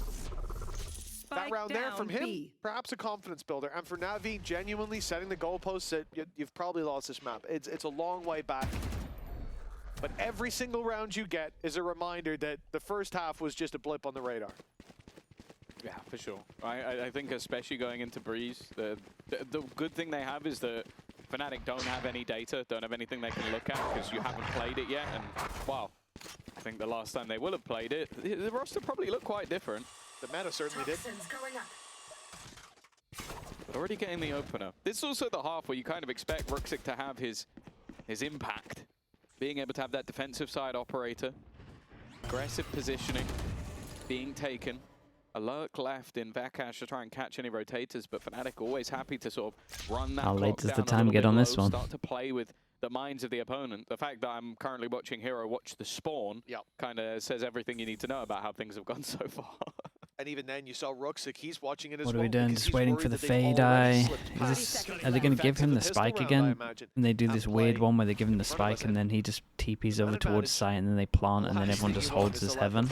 That round there from him, perhaps a confidence builder. And for NAVI, genuinely setting the goalposts that you've probably lost this map. It's a long way back. But every single round you get is a reminder that the first half was just a blip on the radar. Yeah, for sure. I think especially going into Breeze, the good thing they have is that Fnatic don't have any data, don't have anything they can look at because you haven't played it yet. And, wow, I think the last time they will have played it, the roster probably looked quite different. The meta certainly did. But already getting the opener. This is also the half where you kind of expect Ruxic to have his impact. Being able to have that defensive side operator. Aggressive positioning being taken. A lurk left in Vakash to try and catch any rotators, but Fnatic always happy to sort of run that How clock late does the down a time little get bit on this low, one? Start to play with the minds of the opponent. The fact that I'm currently watching Hero watch the spawn Yep. kind of says everything you need to know about how things have gone so far. And even then, you saw Ruxic, he's watching it as What are well. we doing? because Just he's waiting worried for the that they've fade already eye. slipped past Are they going to give him the pistol spike round, I again? imagine. And they do And this weird play one where they give him the in front of spike us. and then he just TPs over That towards advantage. site and then they plant and then Last everyone thing just you want holds is his to let heaven.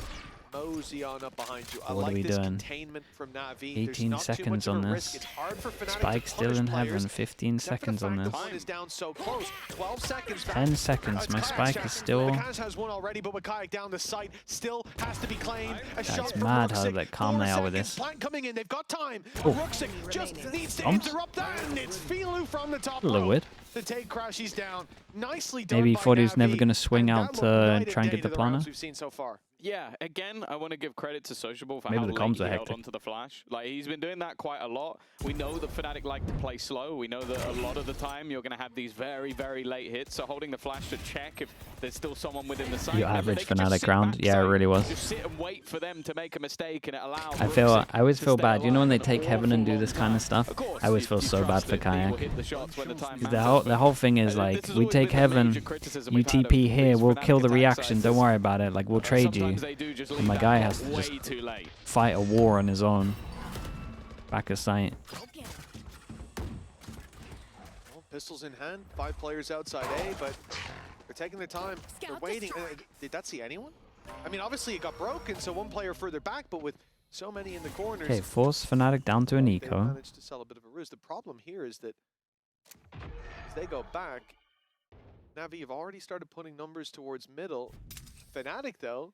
Mosey on up behind you. I What are like we this doing? containment from NAVI. 18 There's not too seconds much of on a this. risk. It's hard for Fnatic Spike to still punish in players, heaven. 15 except for the seconds on fact this. that one is down so close. 12 seconds back. 10 seconds. My spike is still... Kaz has one already, but with Kayak down the site, still has to be claimed. A shot That's from mad how Ruxic. like calm they are with this. Plant coming in. They've got time. Oh. Ruxic just needs to Bumps. interrupt that, and it's Filu from the top A little row weird. to take Crashies down. Nicely done. Maybe he by thought he was never Navi, going to swing and out that to looked night try and day get the to rounds planner. we've seen so far. Yeah, again, I want to give credit to Sociable for Maybe how the late comms he are held hectic. onto the flash. Like, he's been doing that quite a lot. We know that Fnatic like to play slow. We know that a lot of the time you're going to have these very, very late hits. So holding the flash to check if there's still someone within the site. Your Remember, average they can just Fnatic sit round? back Yeah, it side, really was. Just sit and wait for them to make a mistake, and it allows I always to feel stay bad. You know when they alive take an heaven and awful do this long kind of time. stuff? Of course, I always you feel so bad trust for that he will Kayak. hit the shots when the time The matters, whole thing is but like, this has we always take been a heaven, major criticism you we've had of TP here, these we'll Fnatic kill the attack reaction, sites don't is worry about it, like we'll trade you. sometimes they do just And leave my that guy ball has to way just too late. fight a war on his own. Back of sight. Well, pistols in hand, 5 players outside A, but they're taking their time. They're waiting. Did that see anyone? I mean, obviously it got broken, so one player further back, but with so many in the corners, Okay, force Fnatic down to an they eco. managed to sell a bit of a ruse. The problem here is that as they go back, Navi have already started putting numbers towards middle. Fnatic, though,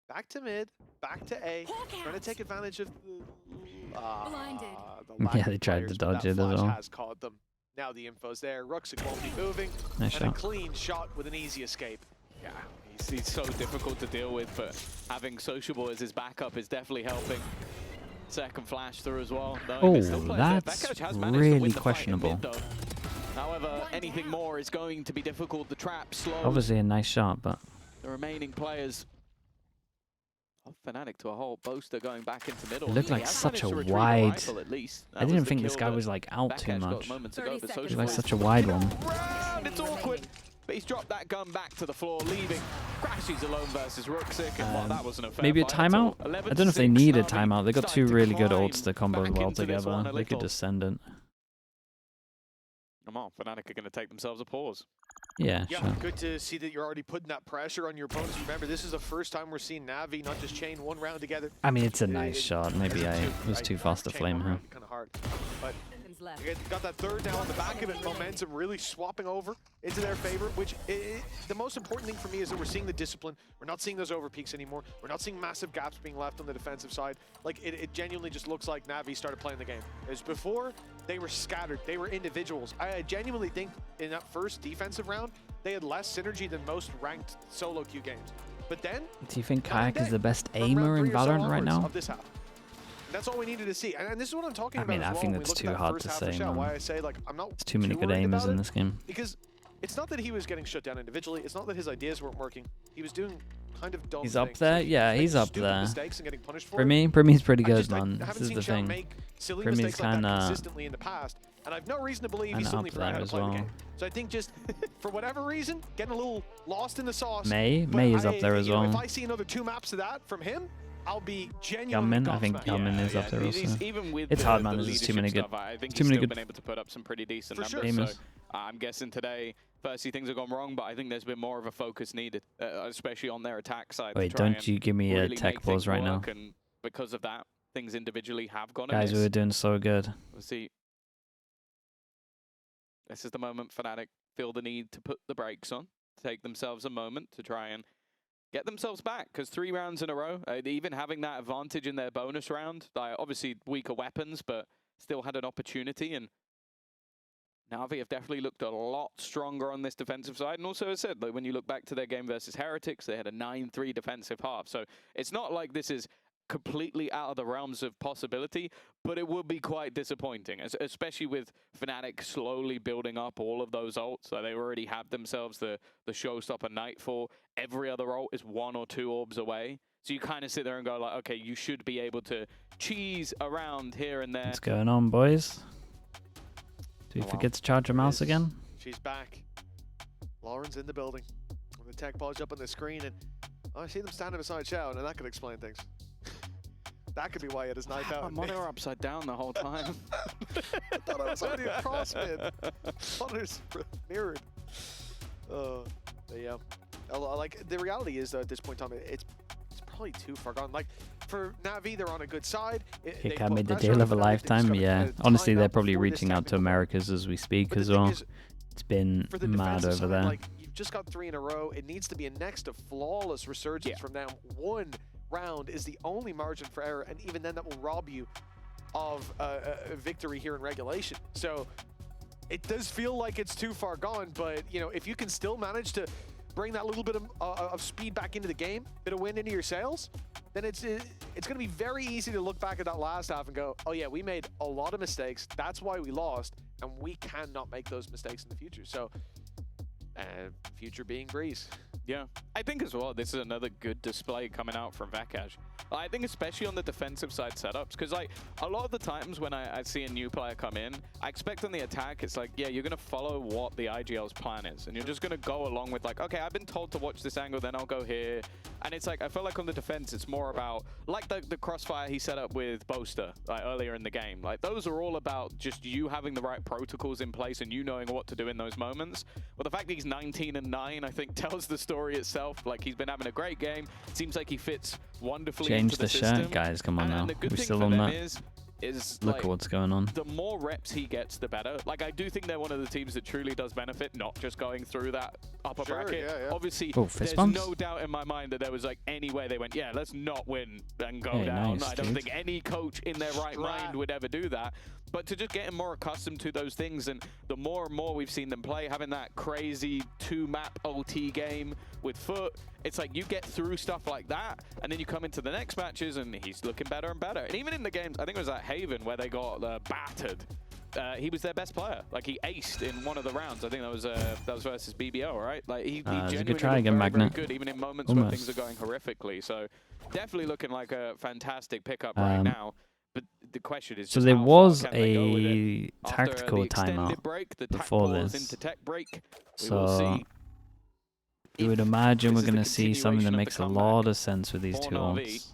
back to mid, back to A, trying to take advantage of the lack Yeah, of they tried to players, but dodge that it as flash well. has caught them. Now the info's there. Ruxic won't be moving. Nice and a shot. clean shot with an easy escape. Yeah, he's so difficult to deal with, but having Sociable as his backup is definitely helping. Second flash through as well. Oh, That's that's really questionable. However, anything more is going to be difficult. The trap slows Obviously a nice shot, but the remaining players of Fnatic to a whole. Boaster going back into middle. it looked He like has such managed a to retrieve wide... rifle at least. I That was didn't the think this kill guy that was like out too Backash got much. moments ago, but It Sociable was like is such a wide in a one. round. It's awkward. But he's dropped that gun back to the floor, leaving Crashies alone versus Ruxic, and well, that wasn't a fair Maybe a fight at all. timeout? I 11 don't know if they to 6, need a Navi timeout. They got two starting to really good climb ults to combo back well into this one together. a They could little. just send it. Come on, Fnatic are going to take themselves a pause. Yeah, Yeah, sure. good to see that you're already putting that pressure on your opponents. Remember, this is the first time we're seeing Navi not just chain one round together. I mean, it's a nice shot. Maybe I was too fast to flame her. Kind of hard, but you got that third now on the back of it. Momentum really swapping over into their favor. Which the most important thing for me is that we're seeing the discipline. We're not seeing those overpeaks anymore. We're not seeing massive gaps being left on the defensive side. Like it genuinely just looks like Navi started playing the game. As before, they were scattered. They were individuals. I genuinely think in that first defensive round, they had less synergy than most ranked solo queue games. But then, Do you think night and Kayak is day the best from aimer round in 3 or so Valorant right onwards now? of this half. That's all we needed to see, and this is what I'm talking I about. mean, as I well think when we that's look at too that hard first to half of say, the shot. man. Why I say like I'm not There's too many good worried aimers about in it, this game. because it's not that he was getting shut down individually. It's not that his ideas weren't working. He was doing kind of dumb He's up things. there? Yeah, Making he's up stupid there. mistakes and getting punished for For it. me, Primy's pretty I good, just man. I This haven't is seen the Shao thing. make silly Primy's mistakes like that kinda- consistently in the past, and I've no reason to believe he kinda suddenly up forgot how there to as play the well. game. So I think just for whatever reason, getting a little lost in the sauce. May but is up there as you know, well. If I see another 2 maps of that from him, I'll be genuinely Gunman, I think gobsmacked. Gunman is up there also. Even with It's the, hard, the man. There's just too many leadership good- stuff, I think too he's many still good been able to put up some pretty decent For sure. numbers. Aimers. So I'm guessing today, firstly, things have gone wrong, but I think there's been more of a focus needed, especially on their attack side. to Wait, try don't and you give me a really tech make pause things right now. work, and because of that, things individually have gone Guys, we amiss. were doing so good. We'll see. This is the moment Fnatic feel the need to put the brakes on, to take themselves a moment to try and get themselves back, because 3 rounds in a row, even having that advantage in their bonus round, like obviously weaker weapons, but still had an opportunity, and Navi have definitely looked a lot stronger on this defensive side. And also, as I said, like when you look back to their game versus Heretics, they had a 9-3 defensive half. So it's not like this is completely out of the realms of possibility, but it would be quite disappointing, especially with Fnatic slowly building up all of those ults. So they already have themselves the showstopper Nightfall. Every other ult is 1 or 2 orbs away. So you kind of sit there and go like, okay, you should be able to cheese around here and there. What's going on, boys? Do you Oh, forget to charge your mouse again? She's back. Lauren's in the building. The tech pause up on the screen, and I see them standing beside Shao, and that could explain things. That could be why he had his knife out. My monitor upside down the whole time. I thought I was already across mid. Monitor's mirrored. Yeah. Like, the reality is, though, at this point in time, it's probably too far gone. Like, for NAVI, they're on a good side. Kick made the deal of a lifetime, yeah. Honestly, they're probably reaching out to Americas as we speak as well. It's been mad over there. Like, you've just got 3 in a row. It needs to be a next to flawless resurgence from now. 1 round is the only margin for error, and even then that will rob you of a victory here in regulation. So it does feel like it's too far gone, but you know, if you can still manage to bring that little bit of speed back into the game, bit of wind into your sails, then it's going to be very easy to look back at that last half and go, oh yeah, we made a lot of mistakes. That's why we lost, and we cannot make those mistakes in the future. So, future being Breeze. Yeah, I think as well, this is another good display coming out from Vakash. I think especially on the defensive side setups, because like a lot of the times when I see a new player come in, I expect on the attack, it's like, yeah, you're going to follow what the IGL's plan is. And you're just going to go along with like, okay, I've been told to watch this angle, then I'll go here. And it's like, I feel like on the defense, it's more about, like the crossfire he set up with Boaster like earlier in the game. Like those are all about just you having the right protocols in place and you knowing what to do in those moments. Well, the fact that he's 19 and 9, I think tells the story itself. Like he's been having a great game. Seems like he fits wonderfully Change into the system. Shirt, guys. Come on now. And the good We're thing still for on them that. is Look like, at what's going on. The more reps he gets, the better. Like I do think they're one of the teams that truly does benefit, not just going through that upper bracket. Yeah. Obviously, fist there's bumps? no doubt in my mind that there was like any way they went, yeah, let's not win and go Hey, down. nice, I don't dude. think any coach in their right mind would ever do that. But to just getting more accustomed to those things, and the more and more we've seen them play, having that crazy 2-map OT game with Foot, it's like you get through stuff like that, and then you come into the next matches, and he's looking better and better. And even in the games, I think it was at Haven where they got battered. He was their best player. Like he aced in one of the rounds. I think that was versus BBL, right? Like he genuinely a good try looked again, very, very Magnet. good, even in moments where things are going horrifically. So definitely looking like a fantastic pickup right now. But the question is, So just there how was far can they go with it? a After tactical the extended timeout break, the tac before pause this. into tech break. We So will see. you would if imagine this we're is going the to see something that continuation of makes the a comeback lot of sense with these for two NAVI. ults.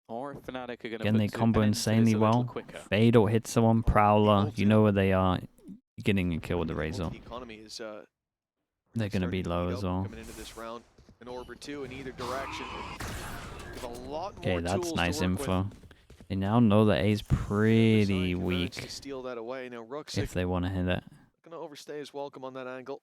Or if Fnatic are going to Again, they combo insanely well. Fado hits someone, Prowler, you know where they are. You're getting a kill with the Razor. The economy is They're going to be low as well. coming into this round. An orb or two in either direction. With a lot more Okay, that's tools nice to work info. with. They now know that A's pretty Can manage weak to steal that away. Now Ruxic if they want to hit it. gonna overstay his welcome on that angle.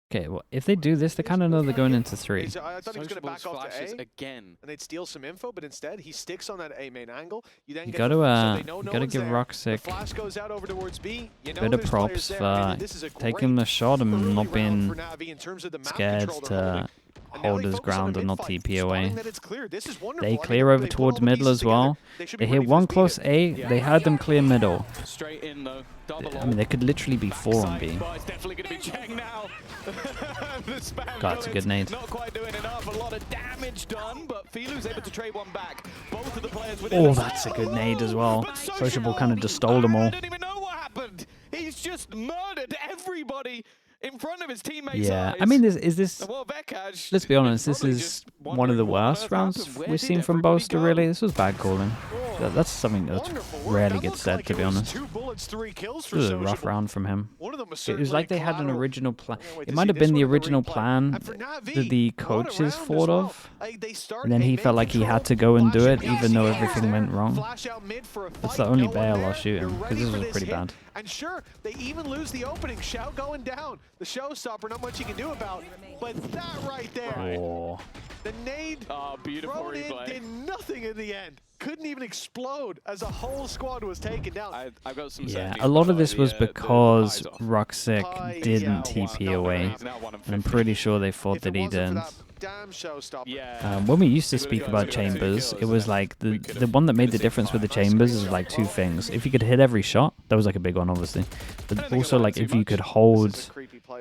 Okay, well, if they do this, they kind of know they're going into 3. I thought he was gonna back off to A, again. and they'd steal some info, but instead he sticks on that A main angle. You then You get got to, so they know no one's give there. Roxic The flash goes out over towards B. You know a bit of there's players props there. for I mean, this is a taking the shot and early not round being for Navi in terms of the map scared control they're holding. to And now hold they his focus on ground the and not mid-fight, TP away. spotting that it's clear. This is wonderful. I They mean, clear they over put all towards the middle pieces as well. together. They should They be hit ready for one this close beat. A. Yeah. They had them clear middle. Straight in though. Double I mean, they could literally be 4 on B. But it's definitely going to be checked now. The spam God, it's a good bullets nade. Not quite doing enough. A lot of damage done, but Filu's able to trade one back. Both of the players within Oh, the that's a good nade as well. But Sociable kind of just stole them all. I don't even know what happened. He's just murdered everybody in front of his teammates' Yeah, eyes. I mean, is this... Well, Vekash, Let's be honest, this probably is just one of the wondering what on worst earth rounds happened. Where we've did seen from everybody Boaster, go? really. This was bad calling. That's something that Wonderful work. rarely That gets looked said, like to it be was honest. 2 bullets, 3 kills for This was a rough Sociable. round from him. One of them was It was like they had an collateral. original plan. I can't wait It to might see have this been the one in original replay. plan And for Navi, that the what a coaches round as thought well. of. They start And then a he mid felt like he control, had to go and do flash it, out even though mid, everything went wrong. flash out mid for a That's fight, the only no one bail there. I'll shoot You're him, because ready this for was pretty hit. bad. And sure, they even lose the opening. Shout going down. The showstopper, not much you can do about. But that right there, Oh. the nade beautiful thrown in replay. did nothing in the end. Couldn't even explode as a whole squad was taken down. I've got some Yeah, certainty a lot about of this was the because Pai's off. Ruxic didn't TP away. He's now 1 of And I'm 50. pretty sure they thought If that it he wasn't for did. that damn showstopper. Yeah. When we used to He would've speak got- about he would've got 2 chambers, kills, it was and like we the could've- one that made the could've difference seen with the five. chambers is like 2 things. If you could hit every shot, that was like a big one, obviously. But also like if you could hold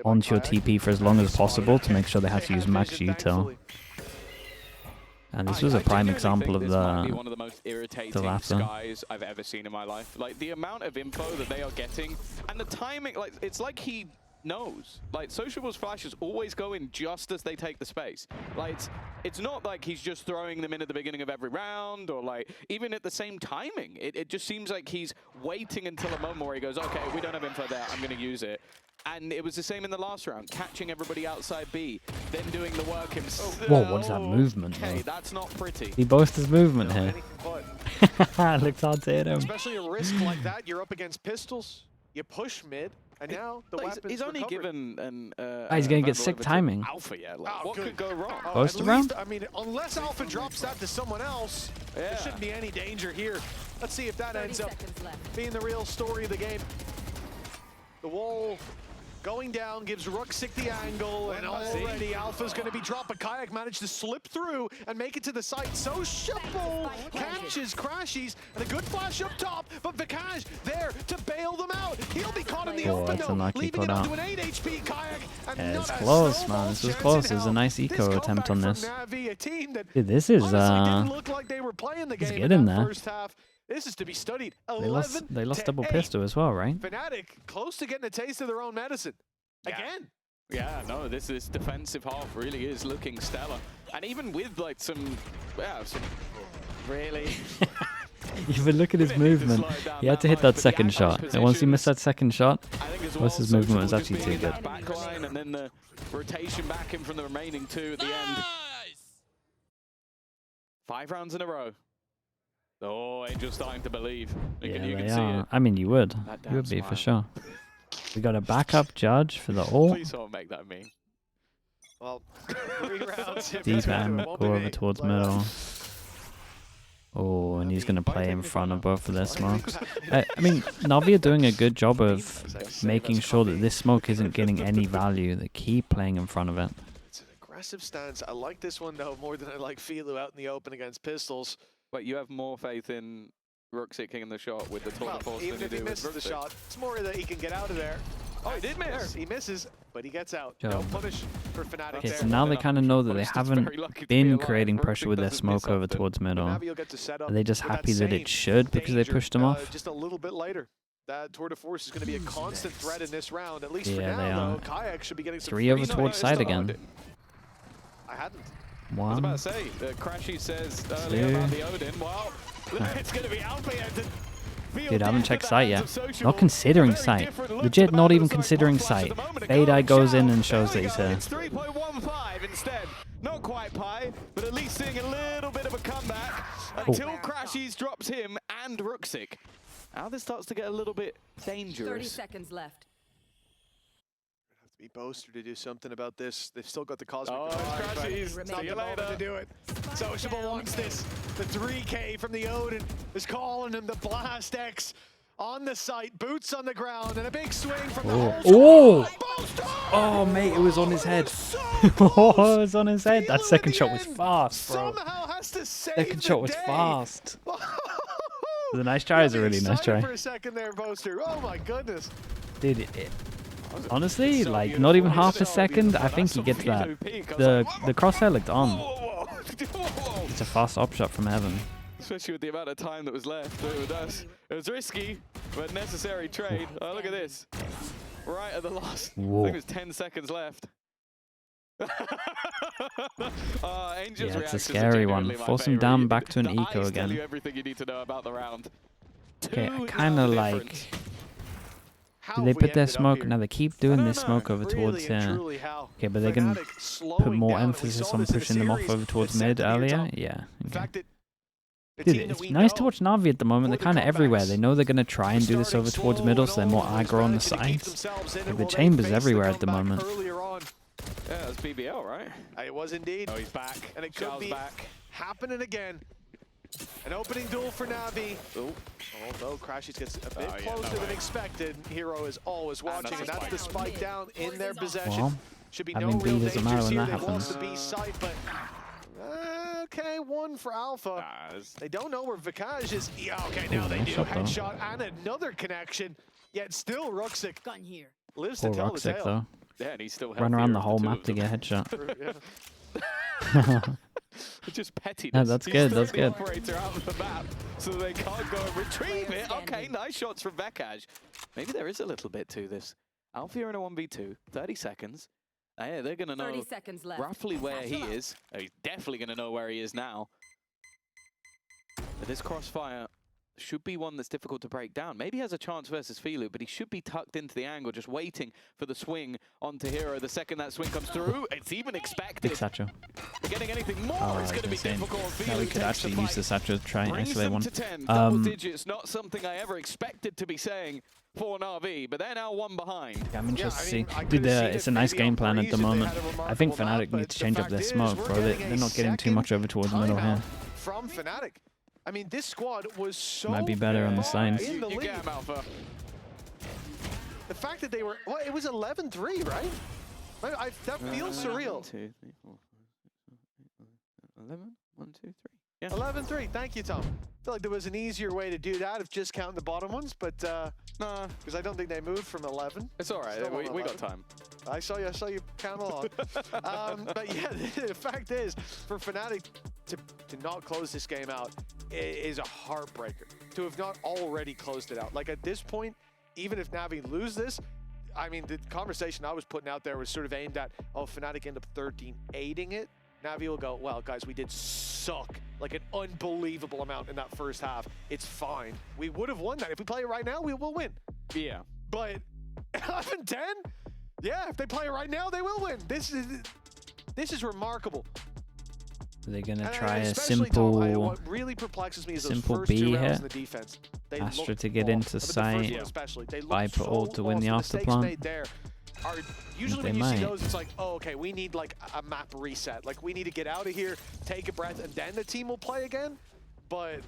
onto your TP for as long as possible to make sure they had to use max util. And this was a prime example of this might be the one of the most irritating latter. skies I've ever seen in my life. Like the amount of info that they are getting and the timing, like it's like he knows. Like Sociable's flashes always go in just as they take the space. Like it's not like he's just throwing them in at the beginning of every round or like even at the same timing. It just seems like he's waiting until a moment where he goes, okay, we don't have info there, I'm going to use it. And it was the same in the last round, catching everybody outside B, then doing the work himself. Whoa, what is that movement, Okay, though? that's not pretty. He boasts his movement here. Anything but. Looks hard to hit him. Especially a risk like that, you're up against pistols, you push mid, and now the weapon's He's only recovered. given an he's going to get Vandal sick over to timing. Alpha yet. Like, Oh, what good. could go wrong? Oh, Post at around? least, I mean, unless Alpha drops that to someone else, there shouldn't be any danger here. Let's see if that ends up being the real story of the game. The wall going down gives Ruxic the angle, and already Alpha's going to be dropped, but Kayak managed to slip through and make it to the site. Sociable catches Crashies, and a good flash up top, but Vikaj there to bail them out. He'll be caught in the open that's though, unlucky, leaving it put onto out. an 8 HP Kayak. And Yeah, not it's a close, snowball's man. This was chance close. in It was a hell. nice eco This attempt comeback on from this. NAVI, a team that Dude, this is, honestly didn't look like they were playing the game get in in that there. first half. This is to be studied. They lost to double 8. pistol as well, right? Fnatic close to getting a taste of their own medicine. Again. Yeah, no, this defensive half really is looking stellar. And even with like some really... Even look at his movement. He had to hit that second shot. And once he missed that second shot, I think as most of his movement was Social actually just too being in good. that backline and then the rotation back in from the remaining two at the end. 5 rounds in a row. Oh, Angel's starting to believe. Yeah, You they can see are. it. I mean, you would. That You would damn be for smile. sure. We got a backup judge for the ult. Please don't make that meme. Well, 3 rounds. if Deep it's end, it won't be go me. over towards Play that. middle. Oh, and he's going to play in front of both of their smokes. I mean, Navi are doing a good job of making sure that this smoke isn't getting any value. They keep playing in front of it. It's an aggressive stance. I like this one, though, more than I like Filu out in the open against pistols. Wait, you have more faith in Ruxic kicking the shot with the tour de force Even than if you he do with misses the Ruxic. shot, it's more that he can get out of there. Oh, he did miss. He misses, but he gets out. Job. No punish for Fnatic Okay, there. so now they kind of know that they Most is haven't very lucky to be been alive. creating pressure Ruxic with their doesn't miss smoke over often. towards middle. Navi will get to set up Are they just with that happy that same it should because they danger, pushed them off? Just a little bit later. That tour de force is going to be a constant threat in this round, at least for Yeah, they now, are. though. Kayak should be getting some 3 over free towards notice. side again. I hadn't. I was about One. to say, Crashy says earlier about the Odin. Well, it's going to be Alpha here to feel Dude, I haven't death checked at the sight hands yet. of Social. Not considering Very sight. different look to Legit the not Vandals even like considering Flash sight. a moment Fade ago. Eye goes in Shao, and shows that there he's we go. here. It's 3.15 instead. Not quite pi, but at least seeing a little bit of a comeback until Crashies drops him and Ruxic. Now this starts to get a little bit 30 dangerous. seconds left. Have to be Boaster to do something about this. They've still got the Cosmic Oh, Device, but Crashies, it's not see you the moment later. to do it. Sociable wants this. The 3K from the Odin is calling him the Blast X on the site, boots on the ground, and a big swing from the whole squad. Boaster! Oh, mate, it was on his head. So Oh, it close. was on his head. That Filu second at shot the was end fast, bro. Somehow has to save Second the shot was day. fast. It was a nice try. It was a really nice try. For a second there, Boaster. Oh my goodness. Dude, honestly, like, not even half a second, I think he gets that. The crosshair looked on. It's a fast op shot from heaven. Especially with the amount of time that was left. It was risky, but necessary trade. Oh, look at this. Right at the last. Whoa. I think it was 10 seconds left. Angel's Yeah, it's a reactions are scary one. genuinely my Force him favorite. down back to an The eco eyes tell again. you everything you need to know about the round. Okay, Two kind is of the like... difference. How Did they have we put their ended up smoke? here? Now they keep I doing don't this know, smoke over really towards and here. truly how Okay, but they're going to Fnatic put slowing more down, and we emphasis saw on this in a pushing them off series over towards that mid set to be a earlier. top. Yeah. The Okay. fact that the Dude, team that it's we nice to know watch Navi at the moment. They're for the kind of everywhere. comebacks, They know they're going to try and do this starting over towards slow middle, and so they're more all, and aggro on the Fnatic can keep sides. themselves in, Like, and the will they chamber's face everywhere the at the comeback moment. earlier on? Yeah, that's BBL, right? It was indeed. Oh, he's back. And it could Shao's be back. happening again. An opening duel for Navi. Although Crashies gets a bit Oh, yeah, closer no than way. expected, Hero is always watching, and that's the spike down in their possession. Well, Should be I no mean, real B doesn't dangers matter when here. that They lost happens. the B site, but okay, one for Alpha. Nah, it's- They don't know where Vikaj is. Yeah, okay, now they do. shot though. Headshot and another connection. Yet still Ruxic Gun here. lives Poor to tell the Roxic, tale. though. Yeah, and he's still Run around healthier the of whole two map of to them. get headshot. Yeah. Just pettiness. No, that's He's good, still that's the good. operator out of the map, so they can't go and retrieve it. Okay, nice shots from Vikaj. Maybe there is a little bit to this. Alpha are in a 1v2, 30 seconds. They're going to know 30 seconds left. roughly where he Satchel out. is. He's definitely going to know where he is now. But this crossfire should be one that's difficult to break down. Maybe he has a chance versus Filu, but he should be tucked into the angle, just waiting for the swing onto Hero. The second that swing comes through, it's even expected. Big satchel. Getting anything more, Oh, it's going to be insane. difficult. Now we could actually use the satchel to try and Brings isolate them one. to 10, double digits, not something I ever expected to be saying for NAVI, but they're now one behind. Yeah, I'm interested to see. I Dude, could've seen it's it a nice maybe on game plan at Breeze the if they moment. had a I think remarkable Fnatic map, but need to the change up fact their is smoke, we're bro. getting They're a not getting too much over towards the middle timeout here. from Fnatic. I mean, this squad was so Might be better on the far sides. in the You lead. get him, Alpha. The fact that they were, well, it was 11-3, right? That feels surreal. 1, 2, 3, 4, 5, 6, 7, 8, 9, 10, 11, 1, 2, 3. Yeah. 11-3, thank you, Tom. I feel like there was an easier way to do that if just counting the bottom ones, but Nah, because I don't think they moved from 11. it's all right. Still on We got 11. time. I saw you count along. But yeah, the fact is, for Fnatic to not close this game out is a heartbreaker. To have not already closed it out. Like at this point, even if Navi lose this, I mean, the conversation I was putting out there was sort of aimed at, oh, Fnatic end up 13-8ing it. Navi will go, well, guys, we did suck like an unbelievable amount in that first half. It's fine. We would have won that. If we play it right now, we will win. Yeah. But 11-10? Yeah, if they play it right now, they will win. This is remarkable. Are they gonna And try a especially, Tom, simple what really perplexes me is those simple first B two rounds hit? in the defense. They Astra looked to get off. into But the first sight, one especially, they looked Viper so ult to win off. the mistakes afterplant. made there are usually They when you see might. those, it's like, oh, okay, we need like a map reset. Like we need to get out of here, take a breath, and then the team will play again. But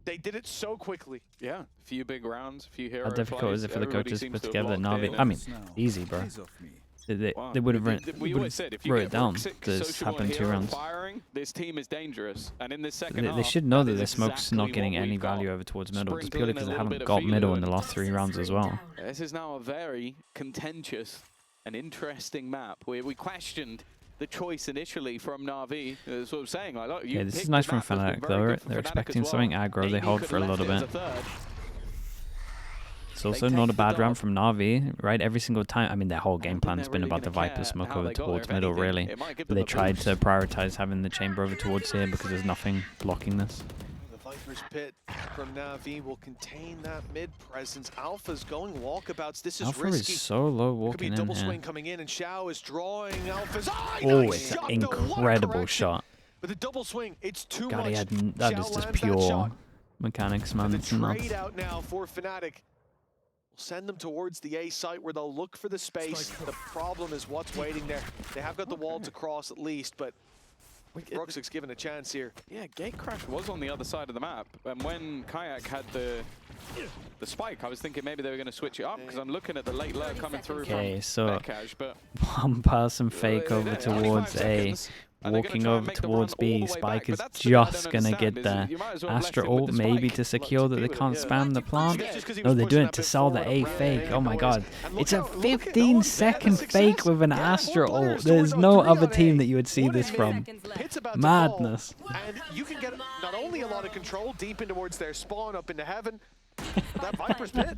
they did it so quickly. Yeah. A few big rounds, a few hero How difficult plays. is it for the Everybody coaches to seems put have together locked Navi? in. I mean, easy, bro. Eyes off me. They Wow. would have We always said if you wrote get it down Roxic, to Sociable, happen and 2 Hero rounds. firing, this team is dangerous. And in this second half, They should know that is their smoke's not exactly getting what any we've got. value over towards middle, just Sprinkle purely in a because they little haven't bit of got middle Filu in the and- last 3 rounds as well. This is now a very contentious and interesting map where we questioned the choice initially from Na'Vi. That's what I'm saying. Like, look, you Yeah, this is picked nice the from map that's been Fnatic very though. good for They're Fnatic as expecting well. something aggro. They Maybe hold could for a have little left bit. it as a third. It's also They not a take the bad round dub. from Navi, right? Every single time. I mean, their whole game think plan they're has been really about the gonna Viper care smoke how over they got towards there. If middle, anything, really. it might give But them they a tried boost. to prioritize having the chamber over towards here because there's nothing blocking this. The Viper's Pit from Navi will contain that mid presence. Alpha's going walkabouts. This is Alpha risky. is so low Could be walking a in double here. swing coming in, and Shao is drawing Alpha's eye. Oh, Nice it's an shot, though. What a incredible correction. shot. But the double swing, it's too God, much. that Shao is just lands that pure shot. mechanics, man. And the It's nuts. trade out now for Fnatic will send them towards the A site where they'll look for the space. The problem is what's waiting there. They have got the wall to cross at least, but Roxic's given a chance here. Yeah, Gatecrash was on the other side of the map, and when Kayak had the spike, I was thinking maybe they were going to switch it up, because I'm looking at the late lurk coming through Okay, from so Bekash, but one person fake over 25 towards A, seconds, and they're gonna walking try and over make the towards run all B. the way back, Spike but is that's the bit I just don't gonna understand, get is there. you might as well have Astra left him with ult the maybe spike. to secure that they can't spam the plant. Just 'cause he No, was they're pushing doing that it to bit sell the forward, A right? fake. Yeah, Oh my boys. god. And It's a look at the 15-second success. fake with an Yeah, Astra four players ult. There's towards no three other on team A. that you would see What this a from. Seconds left. Pit's about to Madness. fall, and you can get not only a lot of control deep in towards their spawn up into heaven, that Viper's Pit.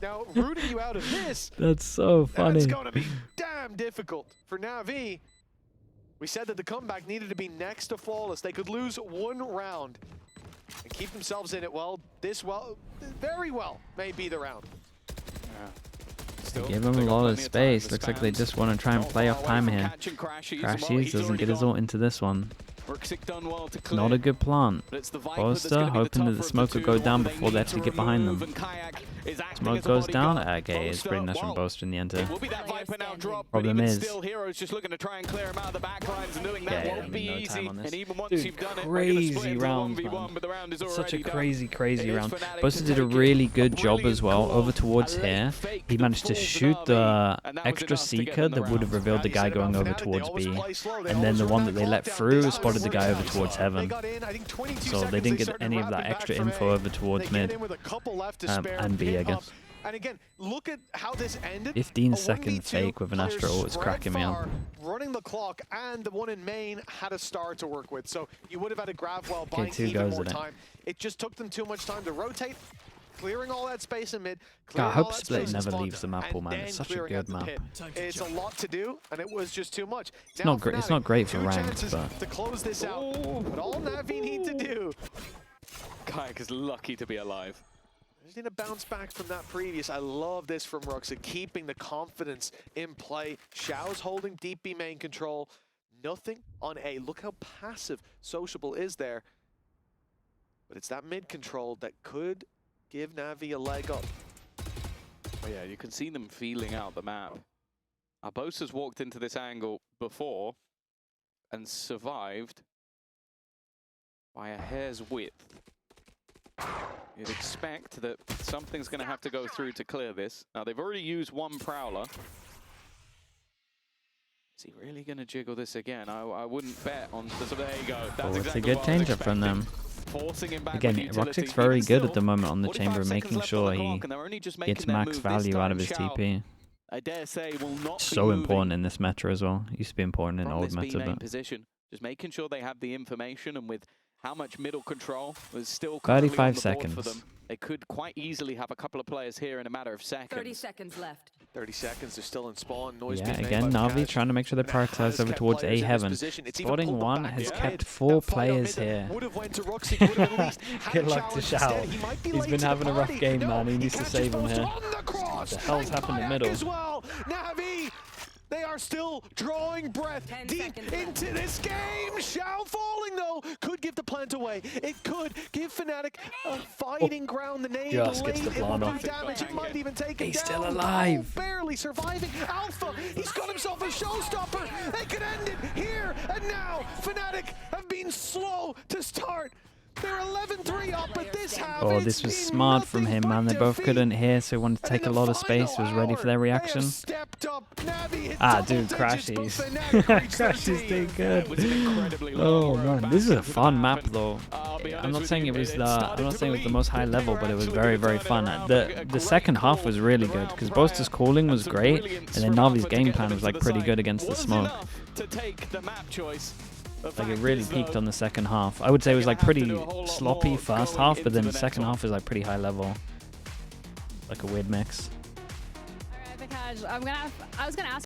Now, rooting you out of this, That's so funny. that's going to be damn difficult for Navi. We said that the comeback needed to be next to flawless. They could lose one round and keep themselves in it. Well, very well may be the round. Still, Give him they a got lot of plenty time. space. The Looks like they spans just want to try and not play far off away time from here. catching Crashies. Crashies doesn't get his ult into this one. Roxic done well to clear. Not a good plant. But it's the Viper Forster that's gonna be hoping that the tougher of smoke would two, go the down one before they need have to to get behind them. remove, and Kayak is acting Smoke as a goes down. bodyguard. Okay, it's pretty nice from well, Boaster in the enter. it will be that Viper now drop, but Problem even is- still, Hero's just looking to try and clear him out of the back lines, and doing that Yeah, won't be no time easy. on this. And even once Dude, you've done it, we're gonna split crazy into a round, 1v1, man. but the round is already Such a done. crazy It is round. Fnatic Boaster to did a take it. really good job Brilliant as well call. over towards A late here. fake He that managed to fools shoot Navi, the and that was extra enough to get seeker them the that would have round. revealed the You guy said about going over Fnatic, they towards always B. play slow. They And then always the run one that that they let clock down. through That spotted the worked guy out. over towards They heaven. got in, I think 22 So they seconds, didn't get started any of that wrapping back extra from info A. over towards They get mid. in with a couple left to spare, And B, I hit guess. up. And again, look at how this ended. 15-second 1v2, fake with an players Astra ult is spread cracking me up. far, running the clock, and the one in main had a star to work with. So you would have had a grab while buying two even goes more at it. time. It just took them too much time to rotate. clearing all that space in mid. God, I clearing all hope that Split space in never spawn, leaves the map, and man. then It's such a clearing out good the map. pit. It's a lot to do, and it was just too much. It's not great. It's not great for ranked, but to close this out. But all NAVI need to do. Kayak is lucky to be alive. Just need to bounce back from that previous. I love this from Ruxa, keeping the confidence in play. Xiao's holding deep B main control. Nothing on A. Look how passive Sociable is there. But it's that mid control that could give NAVI a leg up. Oh yeah, you can see them feeling out the map. Arbosa's walked into this angle before and survived by a hair's width. You'd expect that something's going to have to go through to clear this. Now, they've already used one Prowler. Is he really going to jiggle this again? I wouldn't bet on... So there you go. That's it's exactly a good what I was changer from them. Forcing him back Again, with utility. Roxic's very Even good still, at the moment on the 45 chamber, seconds making left sure on the he clock, and they're only just making gets their max move this value out of his time. TP. I dare say will not be So moving important in this meta as well. Used to be important in from old this meta, B main but position. Just making sure they have the information, and with how much middle control was still currently 35 on the board seconds. for them, they could quite easily have a couple of players here in a matter of seconds. 30 seconds left. 30 seconds, they're still in spawn. Noise yeah, being made again, by Navi Cash. trying to make sure they prioritize over towards A heaven. Spotting one has kept 4 players here. Good luck to Xiao. He's been having a rough game, man. He needs to save him here. What the hell's happened in the middle? As well. NAVI, they are still drawing breath 10 deep seconds into this game. Xiao falling though could give the plant away. It could give Fnatic a fighting ground. The nade Just late. gets the It will plant do off. damage. It might even take it He's down. still alive. Oh, barely surviving. Alpha, he's got himself a showstopper. They could end it here and now. Fnatic have been slow to start. They're 11-3 up, but this half, Oh, this was smart from him, man. They both couldn't hear, so he wanted to take a lot of space. Was ready for their reaction. Ah, dude, Crashies. Crashies did good. Oh man, this is a fun map though. I'm not saying it was the most high level, but it was very, very fun. The second half was really good because Boaster's calling was great, and then Navi's game plan was like pretty good against the smoke. Like it really peaked on the second half. I would say it was like pretty sloppy first half, but then the second half was like pretty high level. Like a weird mix. Alright, Vikash, I was gonna ask